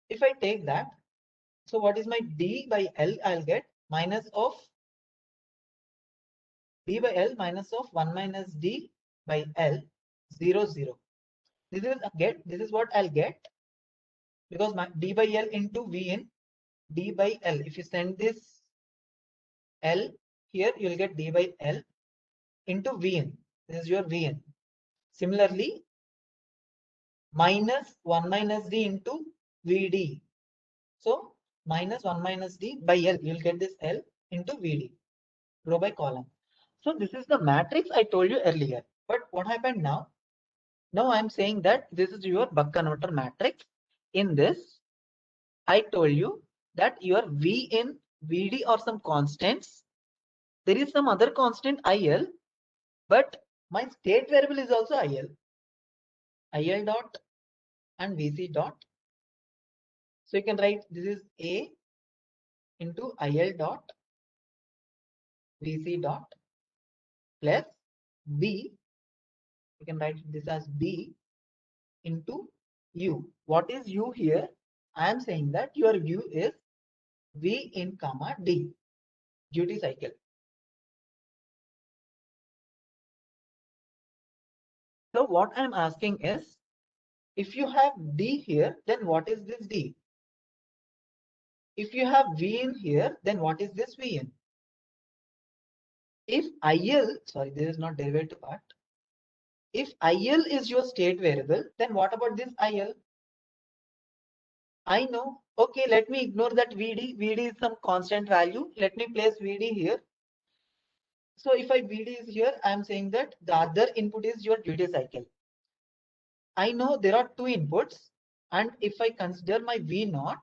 If I take that, so what is my d by L? I'll get minus of d by L minus of 1 minus d by L 0 0. This is what I'll get, because my d by L into V in d by L. If you send this L here, you'll get d by L into Vn. This is your Vn. Similarly, minus 1 minus d into Vd. So minus 1 minus d by L, you'll get this L into Vd, row by column. So this is the matrix I told you earlier. But what happened now? Now I'm saying that this is your buck converter matrix. In this, I told you that your V in VD or some constants, there is some other constant IL, but my state variable is also IL dot and VC dot. So you can write this is A into IL dot VC dot plus B. You can write this as B into U. What is U here? I am saying that your U is V in comma D, duty cycle. So what I'm asking is, if you have D here, then what is this D? If you have V in here, then what is this V in? If IL, sorry, this is not derivative part. If IL is your state variable, then what about this IL? I know, okay, let me ignore that VD. VD is some constant value. Let me place VD here. So if I VD is here, I am saying that the other input is your duty cycle. I know there are two inputs, and if I consider my V naught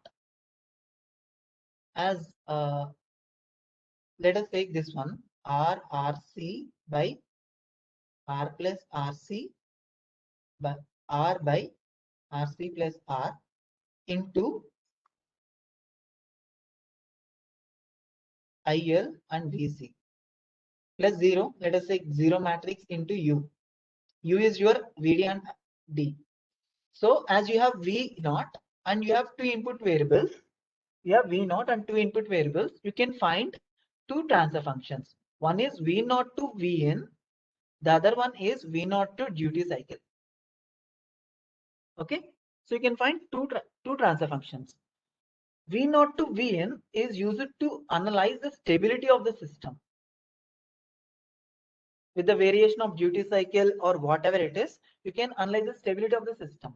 as let us take this one RC by R plus RC by R by RC plus R into IL and VC plus 0. Let us say 0 matrix into U. U is your VD and D. So as you have V naught and you have two input variables, you have V naught and two input variables, you can find two transfer functions. One is V naught to Vn, the other one is V naught to duty cycle. Okay, so you can find two transfer functions. V naught to Vn is used to analyze the stability of the system with the variation of duty cycle or whatever it is. You can analyze the stability of the system.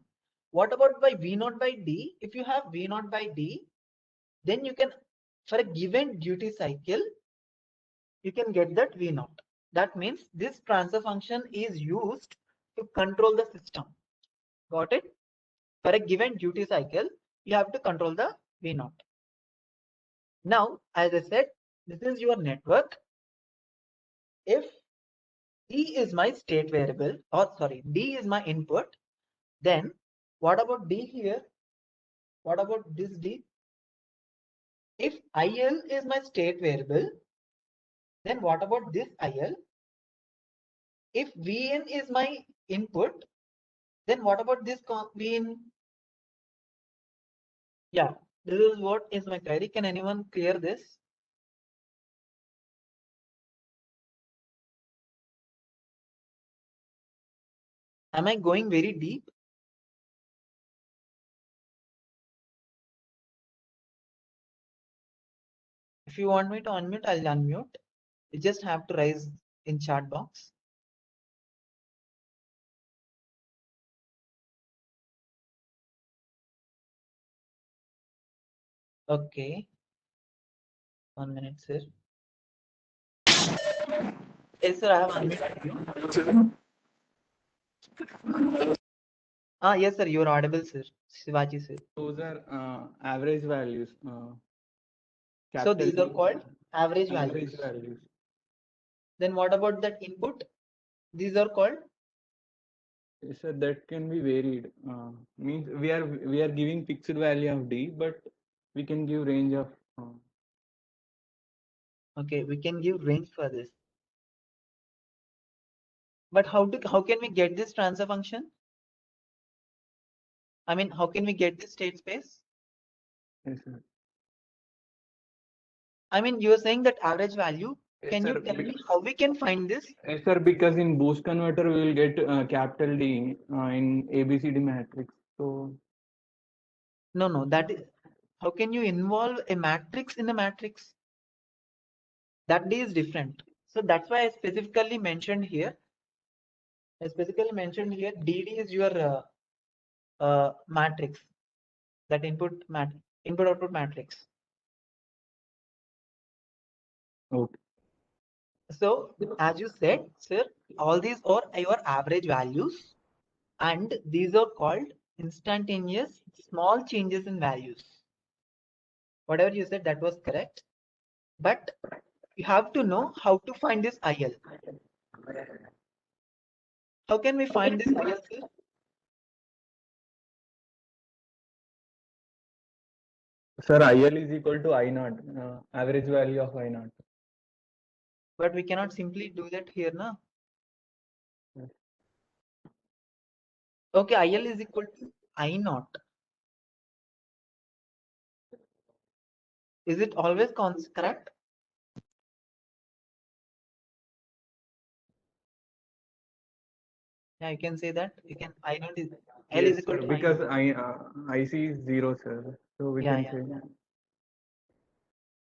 What about by V naught by D? If you have V naught by D, then you can, for a given duty cycle, you can get that V naught. That means this transfer function is used to control the system. Got it? For a given duty cycle, you have to control the V naught. Now, as I said, this is your network. If D is my state variable, or sorry, D is my input, then what about D here? What about this D? If IL is my state variable, then what about this IL? If Vn is my input, then what about this Vn? Yeah, this is what is my query. Can anyone clear this? Am I going very deep? If you want me to unmute, I'll unmute. You just have to raise in chat box. Okay. 1 minute, sir. Yes, sir, I have unmuted you. Yes, sir, you are audible, sir. Shivaji, sir. Those are average values. So these are called average average values. values. Then what about that input? These are called? Yes, sir, that can be varied. Means we are giving fixed value of D, but we can give range of. Okay, we can give range for this. But how can we get this transfer function? I mean, how can we get this state space? Yes, sir. I mean, you are saying that average value. Yes, Can sir, you tell me how we can find this? Yes, sir, because in boost converter we will get capital D in ABCD matrix. So No, that is, how can you involve a matrix in a matrix? That D is different. So that's why I specifically mentioned here. DD is your matrix, that input output matrix. okay. So as you said, sir, all these are your average values, and these are called instantaneous small changes in values. Whatever you said, that was correct. But you have to know how to find this IL. How can we find this IL, sir? Sir, IL is equal to I naught, average value of I naught. But we cannot simply do that here, na? Okay, IL is equal to I naught. Is it always correct? Yeah, you can say that. You can I naught is L is Yes, equal sir, to I because naught. IC is 0, sir. So we Yeah, can yeah. say.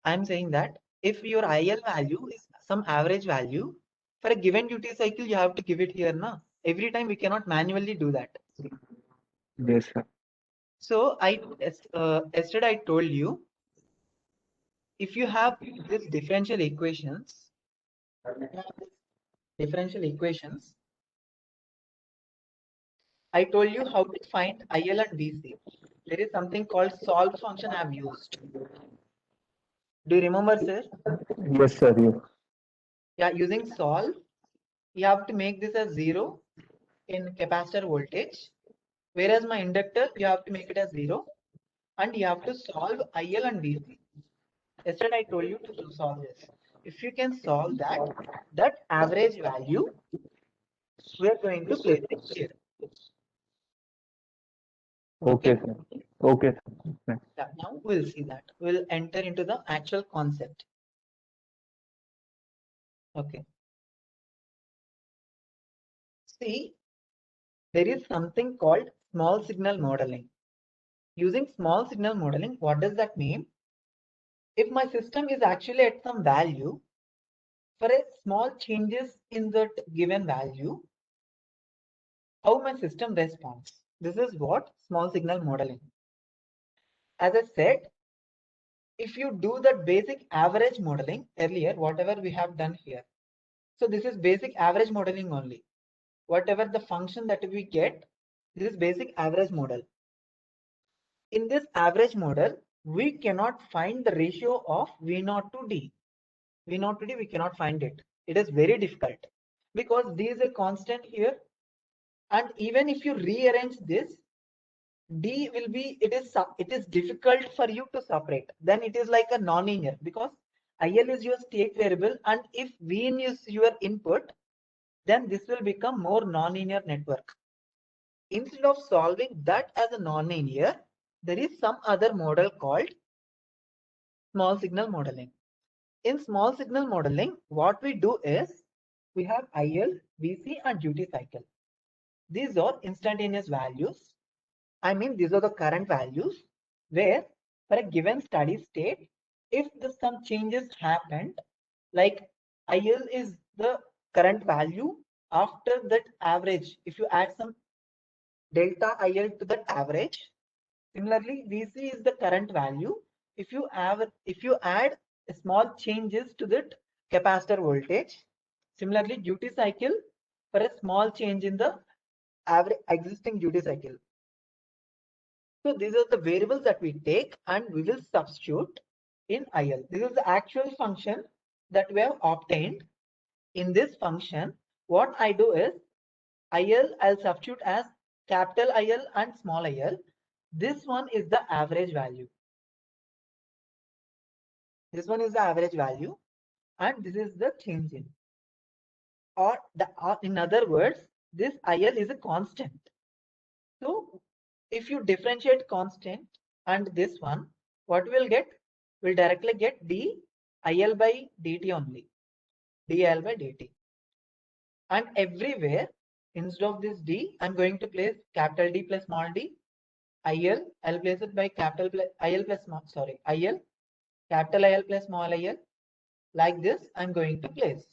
I'm saying that if your IL value is some average value, for a given duty cycle, you have to give it here, na? Every time we cannot manually do that. Yes, sir. So yesterday I told you, if you have this differential equations, I told you how to find IL and VC. There is something called solve function I have used. Do you remember, sir? Yes, sir. Yes. Yeah, using solve, you have to make this as 0 in capacitor voltage, whereas my inductor, you have to make it as 0, and you have to solve IL and VC. Yesterday I told you to solve this. If you can solve that average value, we are going to place it here. Okay, sir. Okay, sir. Yeah, now we'll see that. We'll enter into the actual concept. Okay. See, there is something called small signal modeling. Using small signal modeling, what does that mean? If my system is actually at some value, for a small changes in that given value, how my system responds. This is what small signal modeling. As I said, if you do that basic average modeling earlier, whatever we have done here. So this is basic average modeling only. Whatever the function that we get, this is basic average model. In this average model, we cannot find the ratio of V0 to D. V0 to D, we cannot find it. It is very difficult because D is a constant here. And even if you rearrange this, D will be, it is difficult for you to separate. Then it is like a non-linear because IL is your state variable, and if Vn is your input, then this will become more non-linear network. Instead of solving that as a non-linear, there is some other model called small signal modeling. In small signal modeling, what we do is we have IL, VC, and duty cycle. These are instantaneous values. I mean, these are the current values where for a given steady state, if some changes happened, like IL is the current value after that average, if you add some delta IL to that average, similarly, VC is the current value. If you add small changes to that capacitor voltage, similarly duty cycle for a small change in the average existing duty cycle. So these are the variables that we take and we will substitute in IL. This is the actual function that we have obtained. In this function, what I do is IL, I'll substitute as capital IL and small IL. This one is the average value. This one is the average value, and this is the change in. Or in other words, this IL is a constant. So if you differentiate constant and this one, what we'll get? We'll directly get DIL by dt only. DIL by dt. And everywhere, instead of this D, I'm going to place capital D plus small d. IL, I'll place it by capital IL plus small, sorry, IL, capital IL plus small IL. Like this, I'm going to place.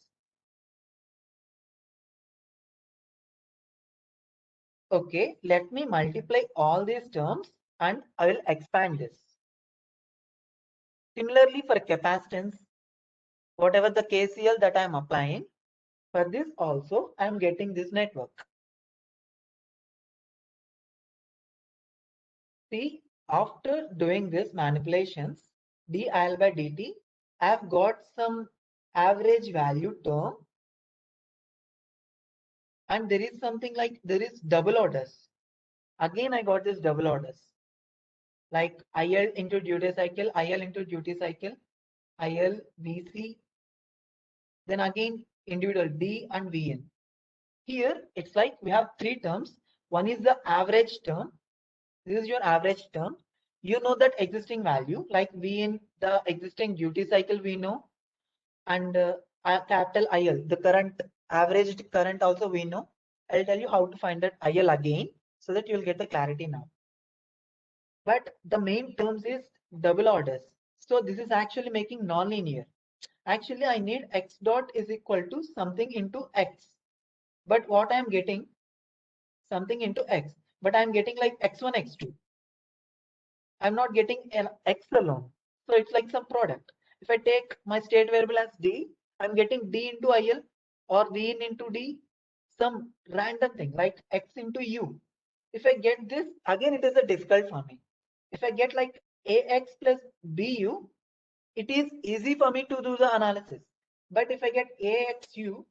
Okay, let me multiply all these terms and I will expand this. Similarly, for capacitance, whatever the KCL that I am applying, for this also I am getting this network. See, after doing this manipulations, dIL by dt, I have got some average value term, and there is something like there is double orders. Again, I got this double orders like IL into duty cycle, IL into duty cycle, IL, VC, then again individual D and Vn. Here it's like we have three terms. One is the average term. This is your average term. You know that existing value like V in the existing duty cycle we know, and capital IL, the current averaged current also we know. I'll tell you how to find that IL again so that you'll get the clarity now. But the main terms is double orders. So this is actually making non-linear. Actually, I need x dot is equal to something into x. But what I'm getting something into x, but I'm getting like x1, x2. I'm not getting an x alone. So it's like some product. If I take my state variable as d, I'm getting d into il or v in into d, some random thing like x into u. If I get this, again it is a difficult for me. If I get like ax plus bu, it is easy for me to do the analysis. But if I get axu,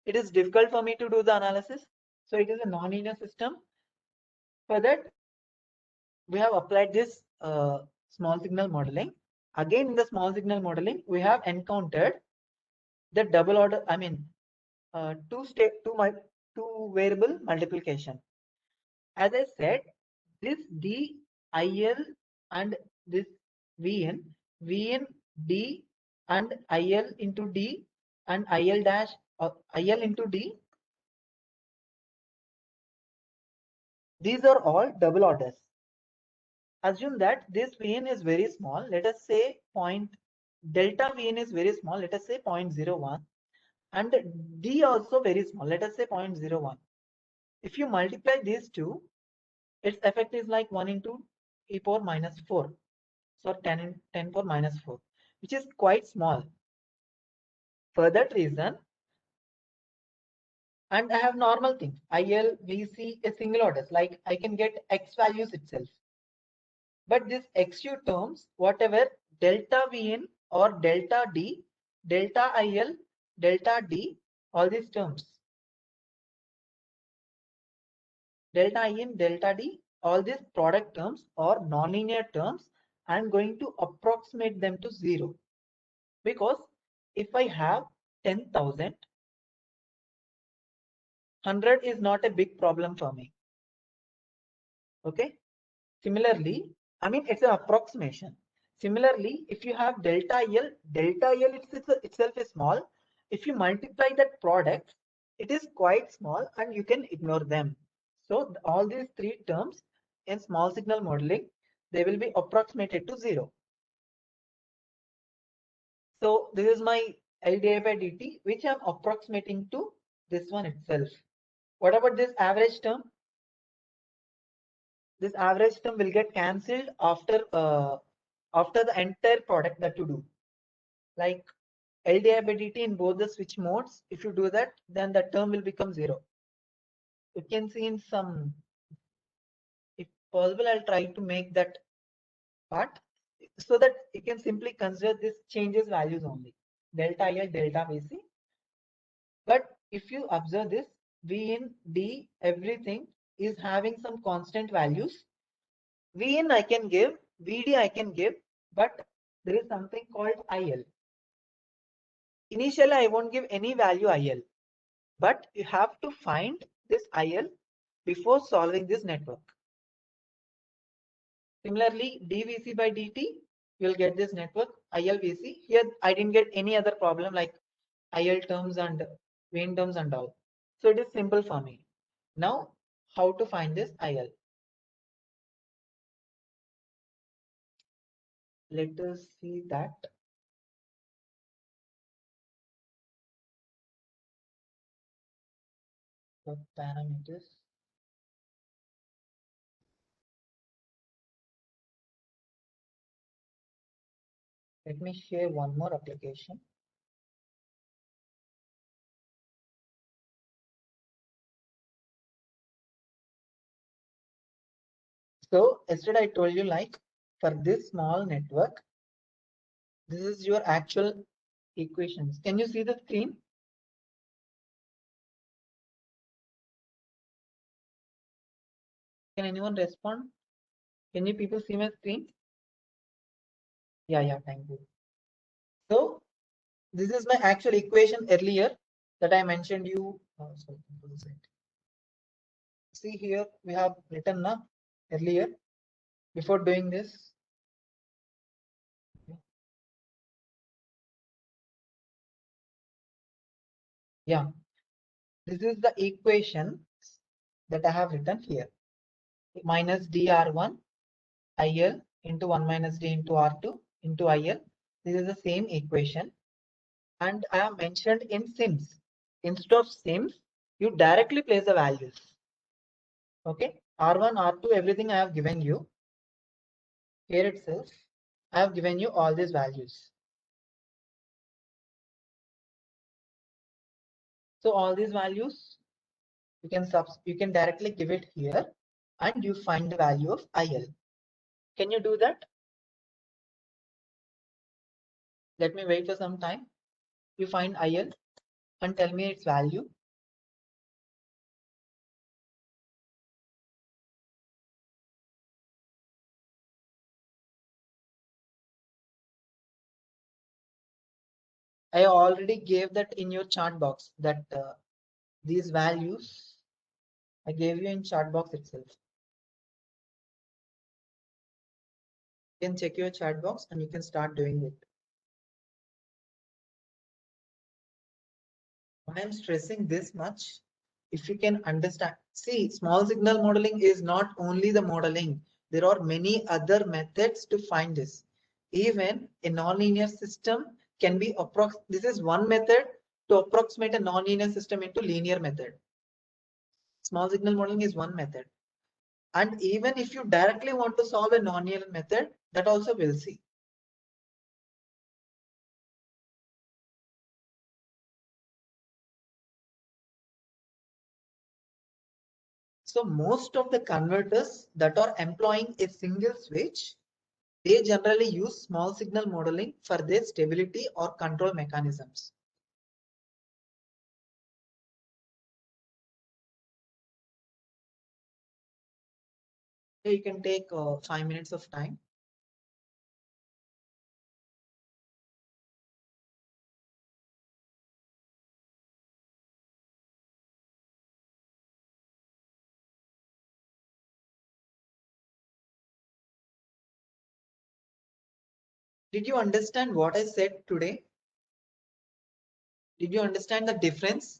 it is difficult for me to do the analysis. So it is a non-linear system. For that, we have applied this small signal modeling. Again, in the small signal modeling, we have encountered the double order, I mean, two variable multiplication. As I said, this DIL and this VN D and IL into D and IL dash or IL into D. These are all double orders. Assume that this Vn is very small. Let us say delta Vn is very small. Let us say 0.01 and D also very small. Let us say 0.01. If you multiply these two, its effect is like 1 into e power minus 4. So 10 power minus 4, which is quite small. For that reason, and I have normal things, IL, VC, a single orders, like I can get X values itself. But this XU terms, whatever delta Vn or delta D, delta IL, delta D, all these terms, delta In, delta D, all these product terms or nonlinear terms, I am going to approximate them to 0. Because if I have 10,000, 100 is not a big problem for me. Okay. Similarly, I mean, it's an approximation. Similarly, if you have delta L itself is small. If you multiply that product, it is quite small and you can ignore them. So all these three terms in small signal modeling, they will be approximated to 0. So this is my LDI by dt, which I'm approximating to this one itself. What about this average term? This average term will get cancelled after the entire product that you do. Like LDI by dt in both the switch modes, if you do that, then the term will become 0. You can see in some, if possible, I'll try to make that part so that you can simply consider this changes values only. Delta IL, delta VC. But if you observe this, V in D, everything is having some constant values. V in I can give, VD I can give, but there is something called IL. Initially, I won't give any value IL, but you have to find this IL before solving this network. Similarly, dVC by dt, you'll get this network ILVC. Here, I didn't get any other problem like IL terms and Vn terms and all. So it is simple for me. Now, how to find this IL? Let us see that. The parameters. Let me share one more application. So yesterday I told you, like, for this small network, this is your actual equations. Can you see the screen? Can anyone respond? Can you people see my screen? Yeah, thank you. So this is my actual equation earlier that I mentioned you. Sorry, see here we have written now earlier before doing this. Yeah, this is the equation that I have written here. Minus dr1 IL into 1 minus d into R2 into IL. This is the same equation. And I have mentioned in sims. Instead of sims, you directly place the values. Okay, R1, R2, everything I have given you. Here itself, I have given you all these values. So all these values, you can directly give it here and you find the value of IL. Can you do that? Let me wait for some time. You find IL and tell me its value. I already gave that in your chart box, that these values I gave you in chat box itself. You can check your chat box and you can start doing it. Why I'm stressing this much? If you can understand, see, small signal modeling is not only the modeling. There are many other methods to find this. Even a nonlinear system can be this is one method to approximate a nonlinear system into linear method. Small signal modeling is one method. And even if you directly want to solve a nonlinear method, that also we'll see. So most of the converters that are employing a single switch, they generally use small signal modeling for their stability or control mechanisms. You can take 5 minutes of time. Did you understand what I said today? Did you understand the difference?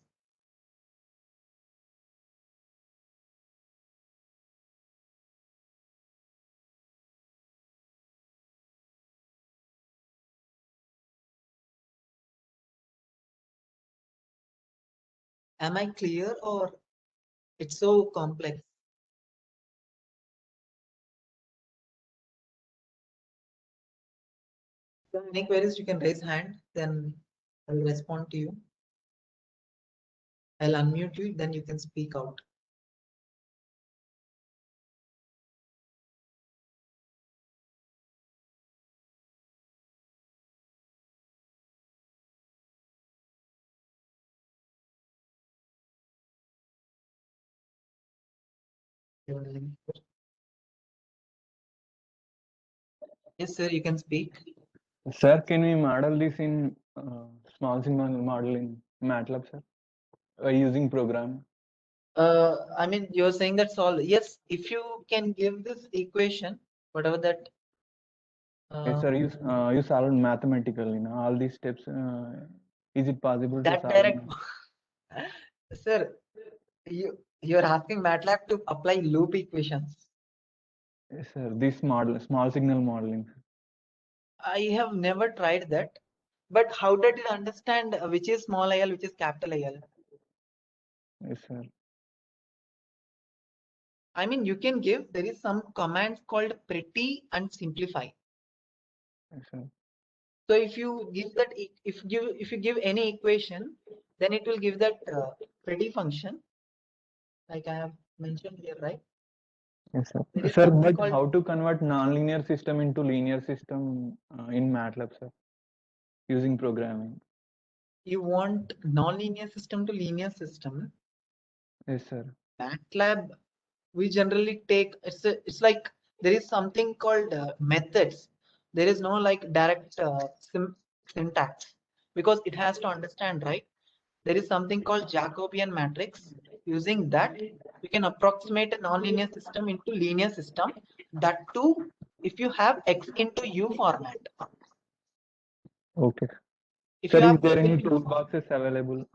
Am I clear or it's so complex? So any queries, you can raise hand, then I'll respond to you. I'll unmute you, then you can speak out. Yes, sir, you can speak. Sir, can we model this in small signal model in MATLAB, sir? Using program. I mean, you're saying that's all. Yes, if you can give this equation, whatever that. Yes, sir, you solve mathematically, all these steps. Is it possible to That solve? direct. Sir, you're asking MATLAB to apply loop equations. Yes, sir, this model, small signal modeling. I have never tried that. But how did it understand which is small IL, which is capital IL? Yes, sir. I mean, you can give, there is some commands called pretty and simplify. Yes, sir. So if you give that, if you give any equation, then it will give that pretty function, like I have mentioned here, right? Yes, sir. There is Sir, something but called, how to convert non-linear system into linear system in MATLAB, sir, using programming? you want non-linear system to linear system. Yes, sir. MATLAB, we generally take, it's like there is something called methods. There is no like direct syntax, because it has to understand, right? There is something called Jacobian matrix. Using that, we can approximate a nonlinear system into linear system. That too, if you have x into u format. Okay. If Sir, you have is there any everything, toolboxes available?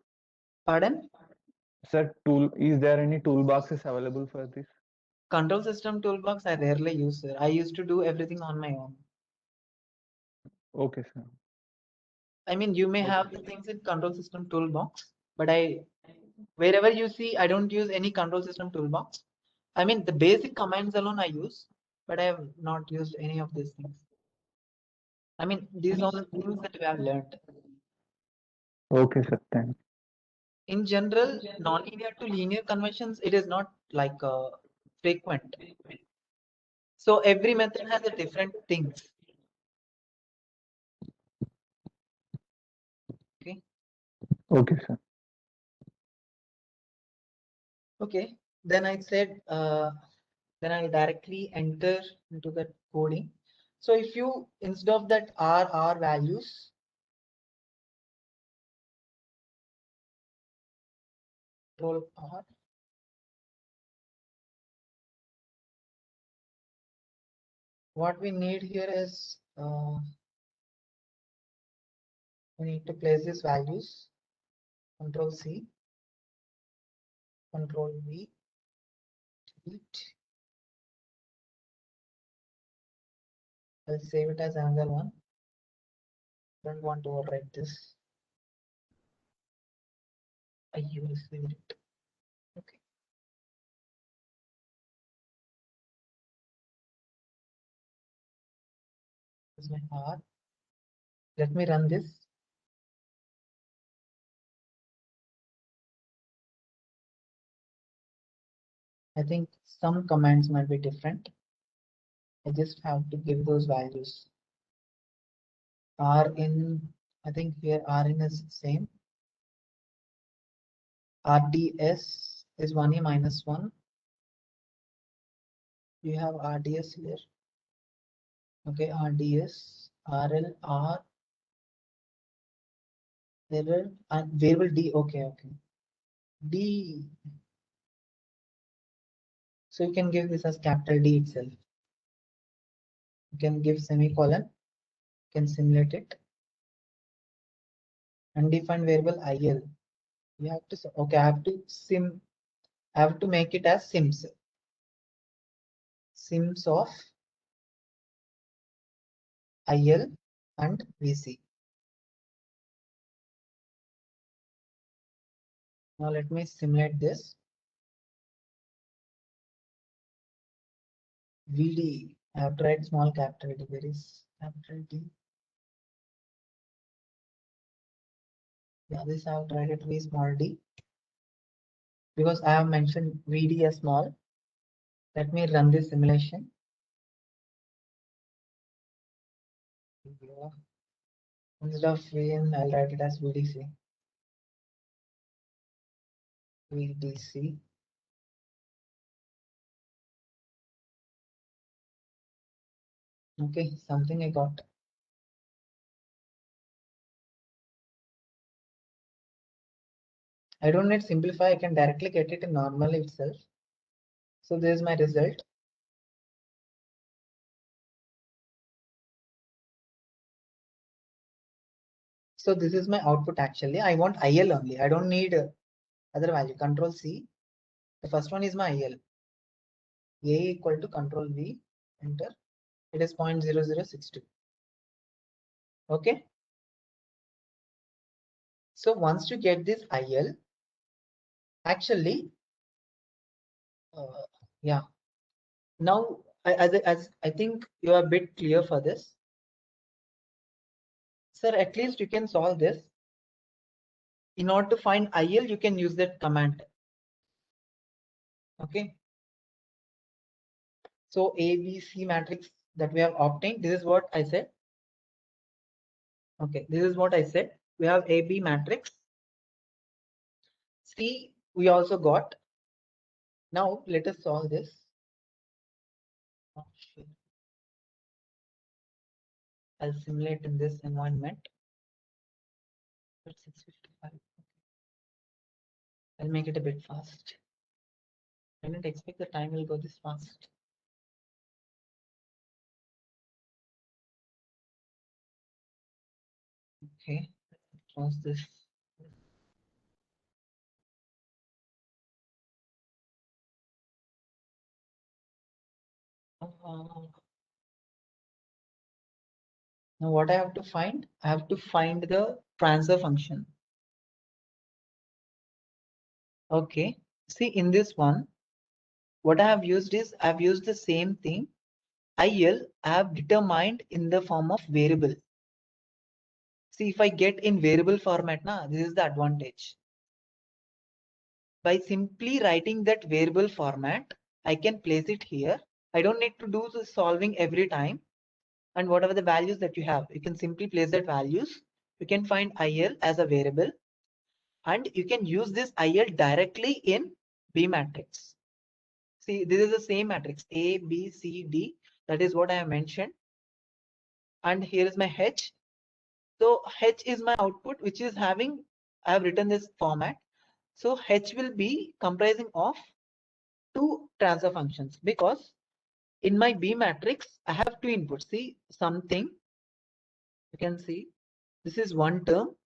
pardon, Sir, is there any toolboxes available for this? control system toolbox I rarely use, sir. I used to do everything on my own. Okay, sir. I mean, you may have the things in control system toolbox, but wherever you see, I don't use any control system toolbox. I mean, the basic commands alone I use, but I have not used any of these things. I mean, these are the things that we have learned. Okay, sir. Thanks. In general, nonlinear to linear conversions, it is not like frequent. So every method has a different things. Okay. Okay, sir. Okay. Then I said, then I'll directly enter into that coding. So if you, instead of that R values, control R, what we need here is, we need to place these values, control C, control V, delete. I'll save it as another one. Don't want to overwrite this. I will save it. Okay. This is my R. Let me run this. I think some commands might be different. I just have to give those values. R in, I think here R in is same. RDS is 1e minus 1. You have RDS here. Okay, RDS, RL, R, error, and variable D. Okay, okay. D. So you can give this as capital D itself. You can give semicolon, you can simulate it. Undefined variable IL. You have to, okay, I have to make it as sims. Sims of IL and VC. Now let me simulate this. VD, I have to write small capital D. Where is capital D? Yeah, this I have to write it V small d, because I have mentioned VD as small. Let me run this simulation. Yeah. Instead of VN, I'll write it as VDC. VDC. Okay, something I got. I don't need simplify, I can directly get it in normal itself. So there's my result. So this is my output actually. I want IL only. I don't need other value. Control C. The first one is my IL. A equal to control V. Enter. It is 0.0062. Okay. So once you get this IL, actually, yeah. Now, as I think you are a bit clear for this. Sir, at least you can solve this. In order to find IL, you can use that command. Okay. So A, B, C matrix that we have obtained, this is what I said. Okay, this is what I said. We have A, B matrix. C, we also got. Now let us solve this. Oh, shit. I'll simulate in this environment. It's 6:55. I'll make it a bit fast. I didn't expect the time will go this fast. Okay, close this. Now what I have to find? I have to find the transfer function. Okay, see in this one, what I have used is I have used the same thing. IL I have determined in the form of variable. See, if I get in variable format, this is the advantage. By simply writing that variable format, I can place it here. I don't need to do the solving every time. And whatever the values that you have, you can simply place that values. You can find IL as a variable, and you can use this IL directly in B matrix. See, this is the same matrix A, B, C, D. That is what I have mentioned. And here is my H. So H is my output, which is having, I have written this format. So H will be comprising of two transfer functions, because in my B matrix, I have two inputs. See something, you can see this is one term,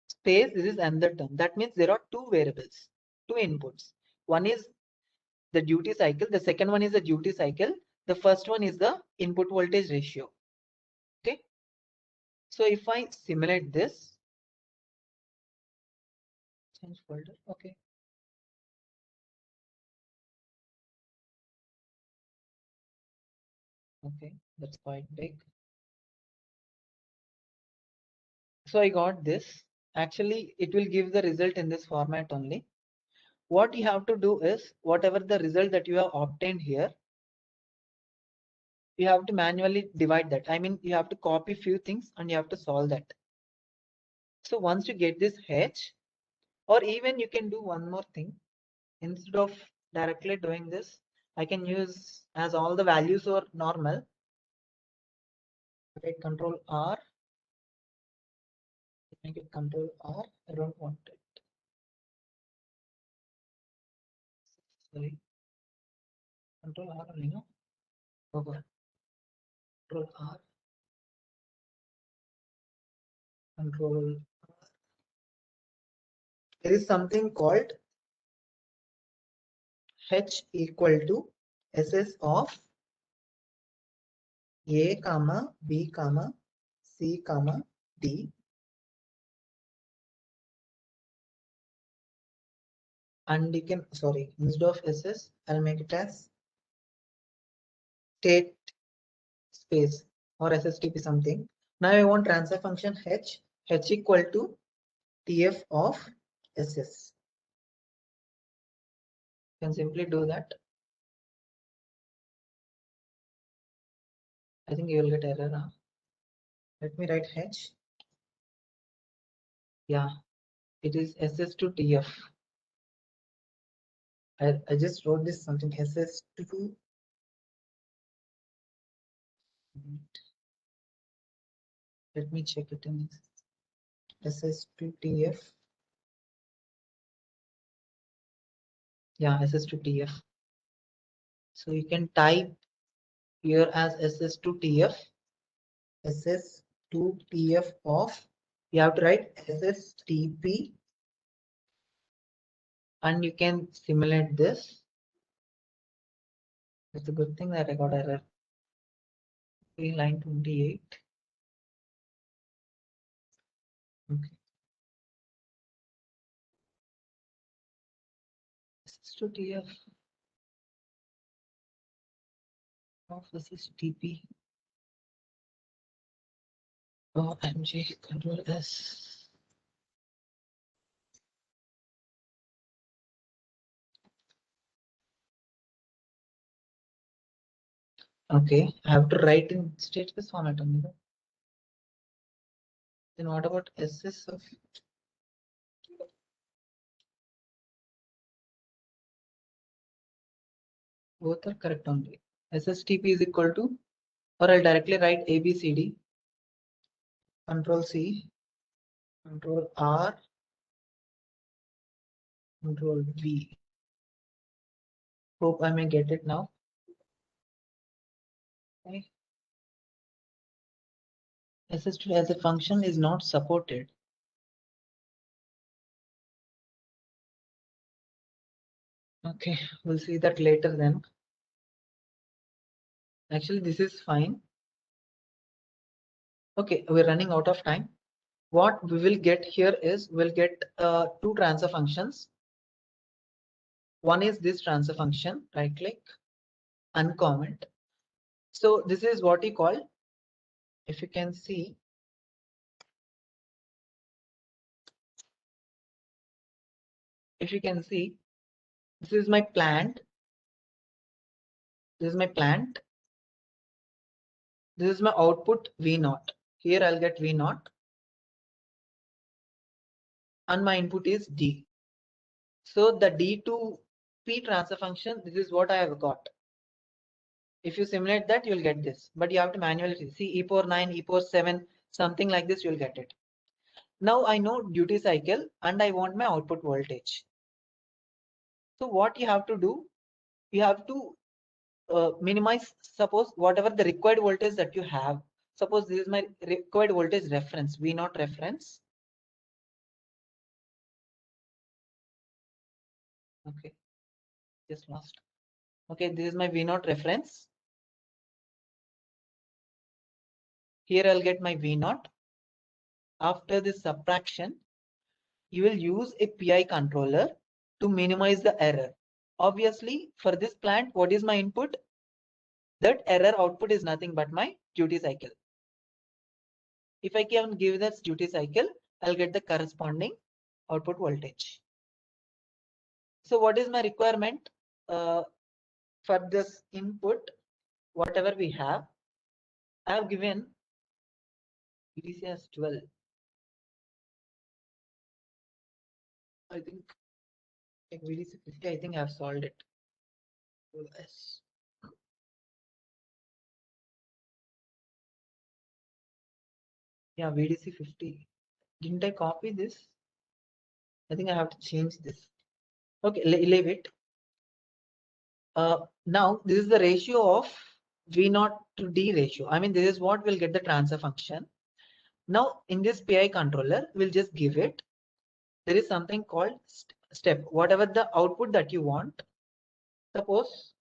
space, this is another term. That means there are two variables, two inputs. One is the duty cycle, the second one is the duty cycle, the first one is the input voltage ratio. Okay, so if I simulate this, change folder. Okay, okay, that's quite big. So I got this. Actually, it will give the result in this format only. What you have to do is, whatever the result that you have obtained here, you have to manually divide that. I mean, you have to copy few things and you have to solve that. So once you get this H, or even you can do one more thing. Instead of directly doing this, I can use, as all the values are normal, right, control R, make it control R. I don't want it. Sorry, control R only, no? Okay. Control R, control R. There is something called H equal to SS of A comma B comma C comma D, and you can, sorry, instead of SS I'll make it as state space or SSTP something. Now I want transfer function H equal to TF of SS. You can simply do that. I think you will get error now. Let me write H. Yeah, it is SS to TF. I just wrote this something SS to, let me check it in SS to TF. Yeah, SS to TF. So you can type here as SS to TF, SS to TF of, you have to write SSTP, and you can simulate this. It's a good thing that I got error. Line 28. Okay. SS to TF of SSTP. Oh, MG control S. Okay, I have to write in state space format only. Then what about SS of both are correct only. SSTP is equal to, or I'll directly write ABCD, Control C, Control R, Control V. Hope I may get it now. Okay. SST as a function is not supported. Okay, we'll see that later then. Actually, this is fine. Okay, we're running out of time. What we will get here is we'll get two transfer functions. One is this transfer function, right click, uncomment. So this is what you call, if you can see, this is my plant. This is my plant. This is my output V0. Here I'll get V0 and my input is D. So the D to P transfer function, this is what I have got. If you simulate that, you'll get this, but you have to manually see e power 9, e power 7, something like this, you'll get it. Now I know duty cycle and I want my output voltage. So what you have to do, you have to minimize, suppose whatever the required voltage that you have. Suppose this is my required voltage reference, V0 reference. Okay, just lost. Okay, this is my V0 reference. Here I'll get my V0. After this subtraction, you will use a PI controller to minimize the error. Obviously, for this plant, what is my input? That error output is nothing but my duty cycle. If I can give this duty cycle, I'll get the corresponding output voltage. So what is my requirement for this input? Whatever we have, I have given VDC as 12. I think like VDC 50, I think I have solved it. Yes. Yeah, VDC 50. Didn't I copy this? I think I have to change this. Okay, leave it. Now this is the ratio of V0 to D ratio. I mean, this is what will get the transfer function. Now in this PI controller, we'll just give it. There is something called step. Whatever the output that you want. Suppose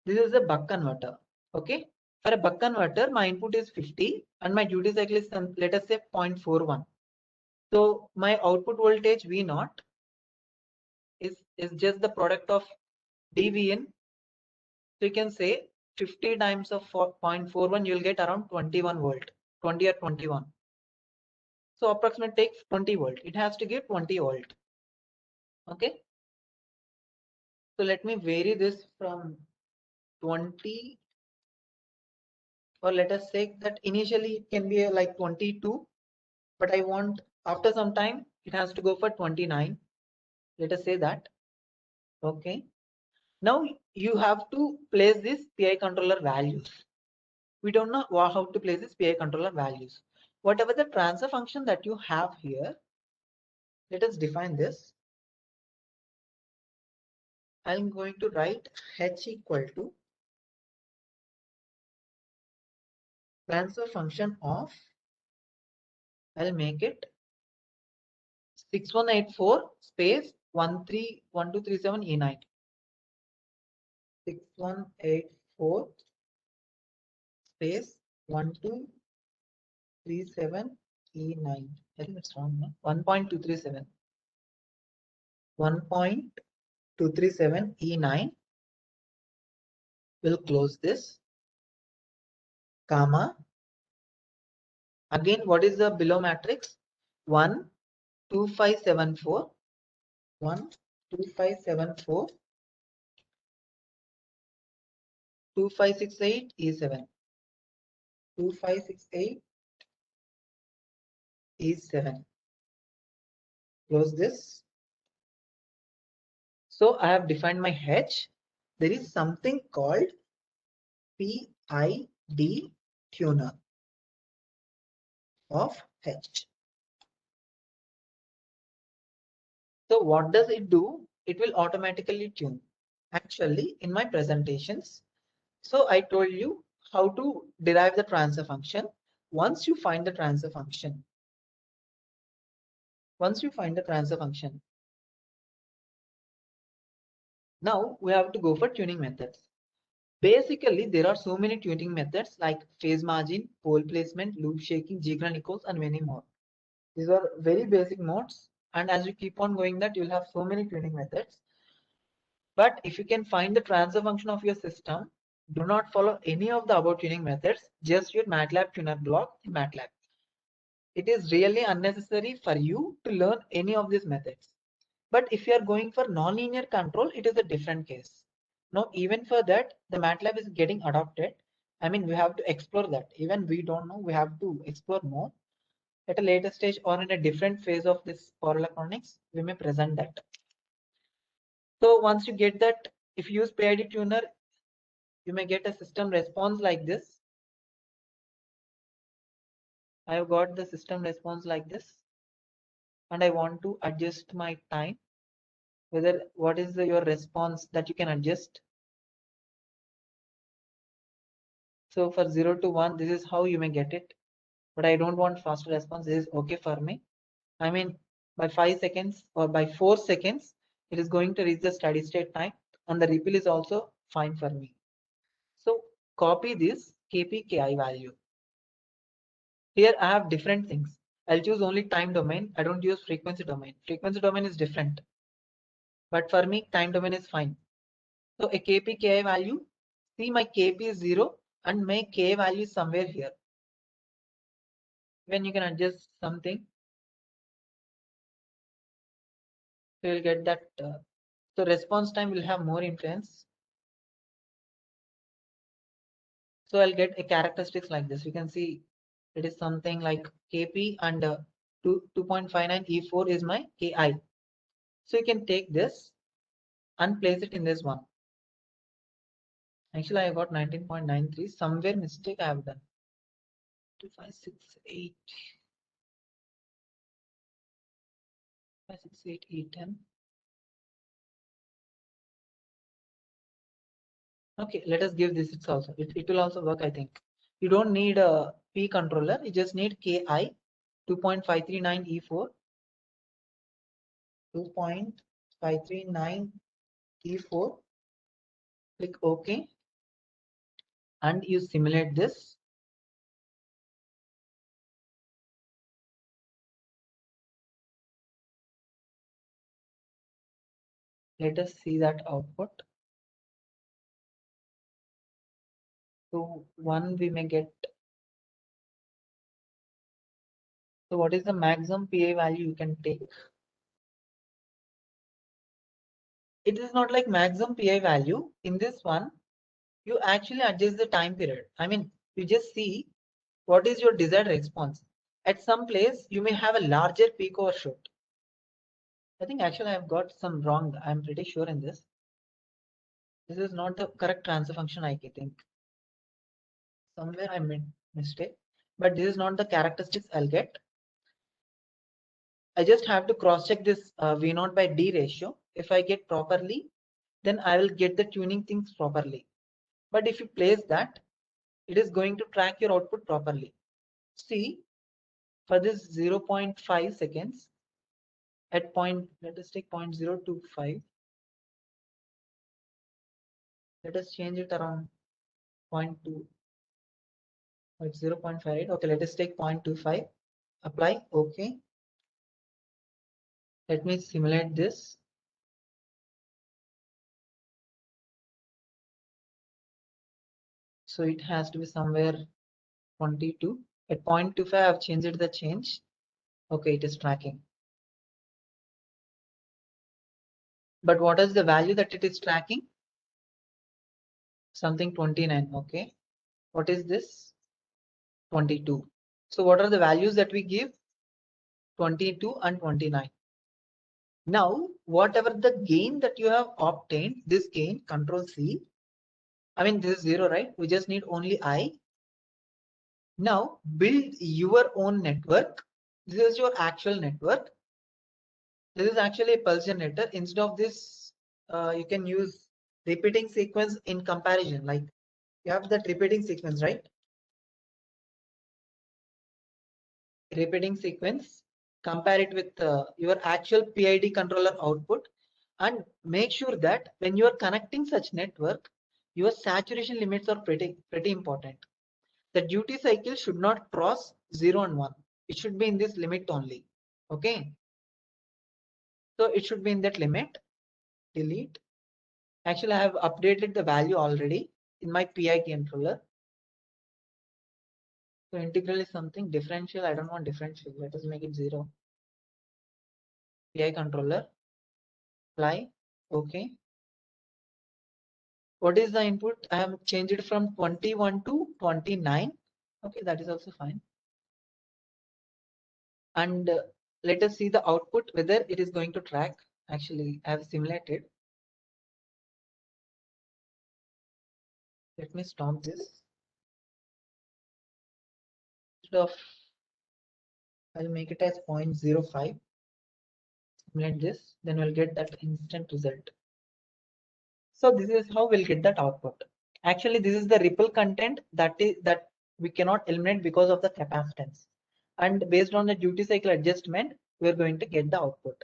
this is a buck converter. Okay. For a buck converter, my input is 50 and my duty cycle is let us say 0.41. So my output voltage V0 is just the product of dVin. So you can say 50 times of 0.41, you'll get around 21 volt, 20 or 21. So approximately take 20 volt. It has to give 20 volt. Okay. So let me vary this from 20, or let us say that initially it can be like 22, but I want after some time it has to go for 29. Let us say that. Okay. Now you have to place this PI controller values. We don't know how to place this PI controller values. Whatever the transfer function that you have here, let us define this. I'm going to write h equal to transfer function of, I'll make it 6184 space 131237 E9. 6184 space 1237 E9. I think it's wrong, no? 1.237. 1.237 E9. We'll close this, comma. Again, what is the below matrix? 1, 2, 5, 7, 4. 1, 2, 5, 7, 4. 2568 E7. 2568 E7. Close this. So I have defined my H. There is something called PID tuner of H. So what does it do? It will automatically tune. Actually, in my presentations, so I told you how to derive the transfer function. Once you find the transfer function, now we have to go for tuning methods. Basically, there are so many tuning methods like phase margin, pole placement, loop shaking, Ziegler-Nichols, and many more. These are very basic modes, and as you keep on going that, you'll have so many tuning methods. But if you can find the transfer function of your system, do not follow any of the above tuning methods, just use MATLAB tuner block in MATLAB. It is really unnecessary for you to learn any of these methods. But if you are going for nonlinear control, it is a different case. Now, even for that, the MATLAB is getting adopted. I mean, we have to explore that. Even we don't know, we have to explore more. At a later stage or in a different phase of this power electronics, we may present that. So once you get that, if you use PID tuner, you may get a system response like this. I have got the system response like this, and I want to adjust my time. Whether what is your response that you can adjust. So for 0 to 1, this is how you may get it. But I don't want faster response. This is okay for me. I mean, by 5 seconds or by 4 seconds, it is going to reach the steady state time, and the ripple is also fine for me. So copy this KPKI value. Here I have different things. I'll choose only time domain. I don't use frequency domain. Frequency domain is different. But for me, time domain is fine. So a KPKI value, see my KP is 0 and my K value is somewhere here. When you can adjust something, you will get that. So response time will have more influence. So I'll get a characteristics like this. You can see it is something like KP and 2.59 E4 is my KI. So you can take this and place it in this one. Actually, I got 19.93. Somewhere mistake I have done. 2568. 568 E10. Okay, let us give this also. It will also work, I think. You don't need a P controller. You just need KI 2.539 E4. 2.539 E4. Click OK. And you simulate this. Let us see that output. So one we may get. So what is the maximum PA value you can take? It is not like maximum PI value. In this one, you actually adjust the time period. I mean, you just see what is your desired response. At some place, you may have a larger peak overshoot. I think actually I've got some wrong. I'm pretty sure in this. This is not the correct transfer function, I think. Somewhere I made mistake, but this is not the characteristics I'll get. I just have to cross check this V0 by D ratio. If I get properly, then I will get the tuning things properly. But if you place that, it is going to track your output properly. See, for this 0.5 seconds at point, let us take 0.025. Let us change it around 0.2. It's 0.58. Okay, let us take 0.25. Apply. Okay. Let me simulate this. So it has to be somewhere 22. At 0.25, I have changed the change. Okay, it is tracking. But what is the value that it is tracking? something 29. Okay, what is this? 22. So what are the values that we give? 22 and 29. Now, whatever the gain that you have obtained, this gain, Control C. I mean, this is 0, right? We just need only I. Now, build your own network. This is your actual network. This is actually a pulse generator. Instead of this, you can use repeating sequence in comparison. Like you have that repeating sequence, right? Repeating sequence. Compare it with your actual PID controller output, and make sure that when you are connecting such network, your saturation limits are pretty important. The duty cycle should not cross 0 and 1. It should be in this limit only. Okay. So it should be in that limit. Delete. Actually, I have updated the value already in my PI controller. So integral is something differential. I don't want differential. Let us make it 0. PI controller. Apply. Okay. What is the input? I have changed it from 21 to 29. Okay, that is also fine. And let us see the output, whether it is going to track. Actually, I have simulated. Let me stop this. Instead of, I'll make it as 0.05. Simulate this, then we'll get that instant result. So this is how we'll get that output. Actually, this is the ripple content that we cannot eliminate because of the capacitance. And based on the duty cycle adjustment, we're going to get the output.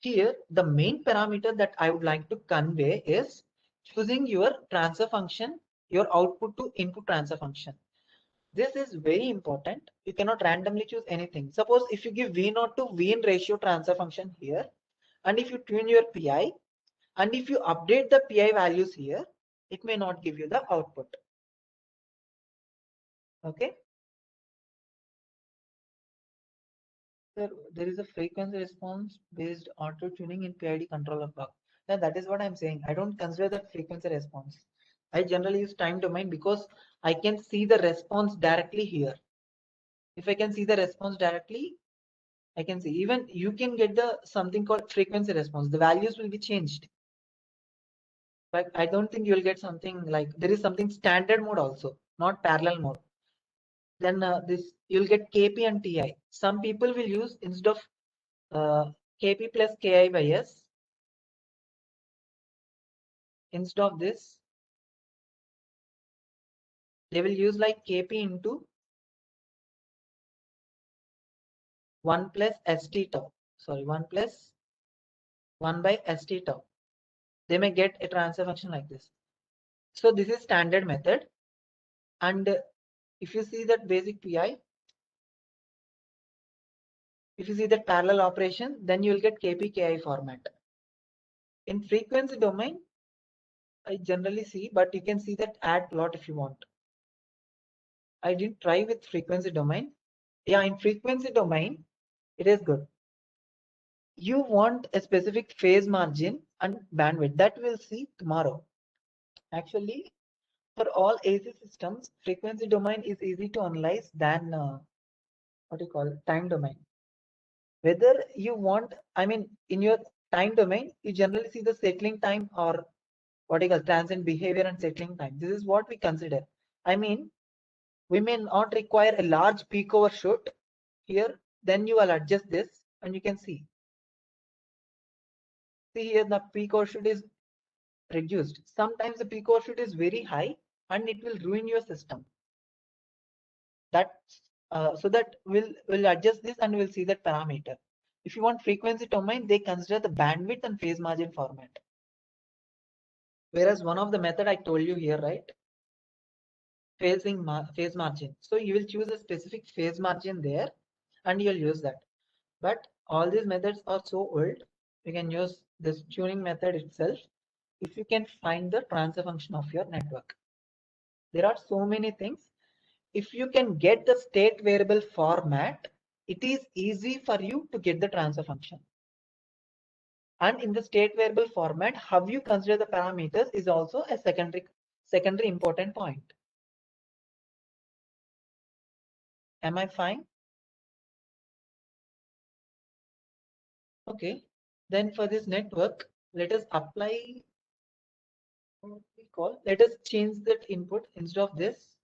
Here, the main parameter that I would like to convey is choosing your transfer function, your output to input transfer function. This is very important. You cannot randomly choose anything. Suppose if you give V0 to Vn ratio transfer function here, and if you tune your PI, and if you update the PI values here, it may not give you the output. Okay. There is a frequency response based auto tuning in PID controller block. Yeah, that is what I'm saying. I don't consider that frequency response. I generally use time domain because I can see the response directly here. If I can see the response directly, I can see. Even you can get the something called frequency response. The values will be changed. But I don't think you'll get something like, there is something standard mode also, not parallel mode. Then this you'll get KP and TI. Some people will use, instead of KP plus KI by S, instead of this, they will use like KP into 1 plus ST tau. Sorry, 1 plus 1 by ST tau. They may get a transfer function like this. So this is standard method. And if you see that basic PI, if you see that parallel operation, then you will get KP-KI format. In frequency domain, I generally see, but you can see that add plot if you want. I didn't try with frequency domain. Yeah, in frequency domain, it is good. You want a specific phase margin and bandwidth, that we'll see tomorrow. Actually, for all AC systems, frequency domain is easy to analyze than what do you call it, time domain. Whether you want, I mean, in your time domain, you generally see the settling time, or what you call transient behavior and settling time. This is what we consider. I mean, we may not require a large peak overshoot here. Then you will adjust this and you can see. See here, the peak overshoot is reduced. Sometimes the peak overshoot is very high and it will ruin your system. So that we'll adjust this and we'll see that parameter. If you want frequency domain, they consider the bandwidth and phase margin format. Whereas one of the method I told you here, right? Phase margin. So you will choose a specific phase margin there and you'll use that. But all these methods are so old, you can use this tuning method itself if you can find the transfer function of your network. There are so many things. If you can get the state variable format, it is easy for you to get the transfer function. And in the state variable format, how you consider the parameters is also a secondary important point. Am I fine? Okay. Then for this network, let us apply what we call, let us change that input. Instead of this,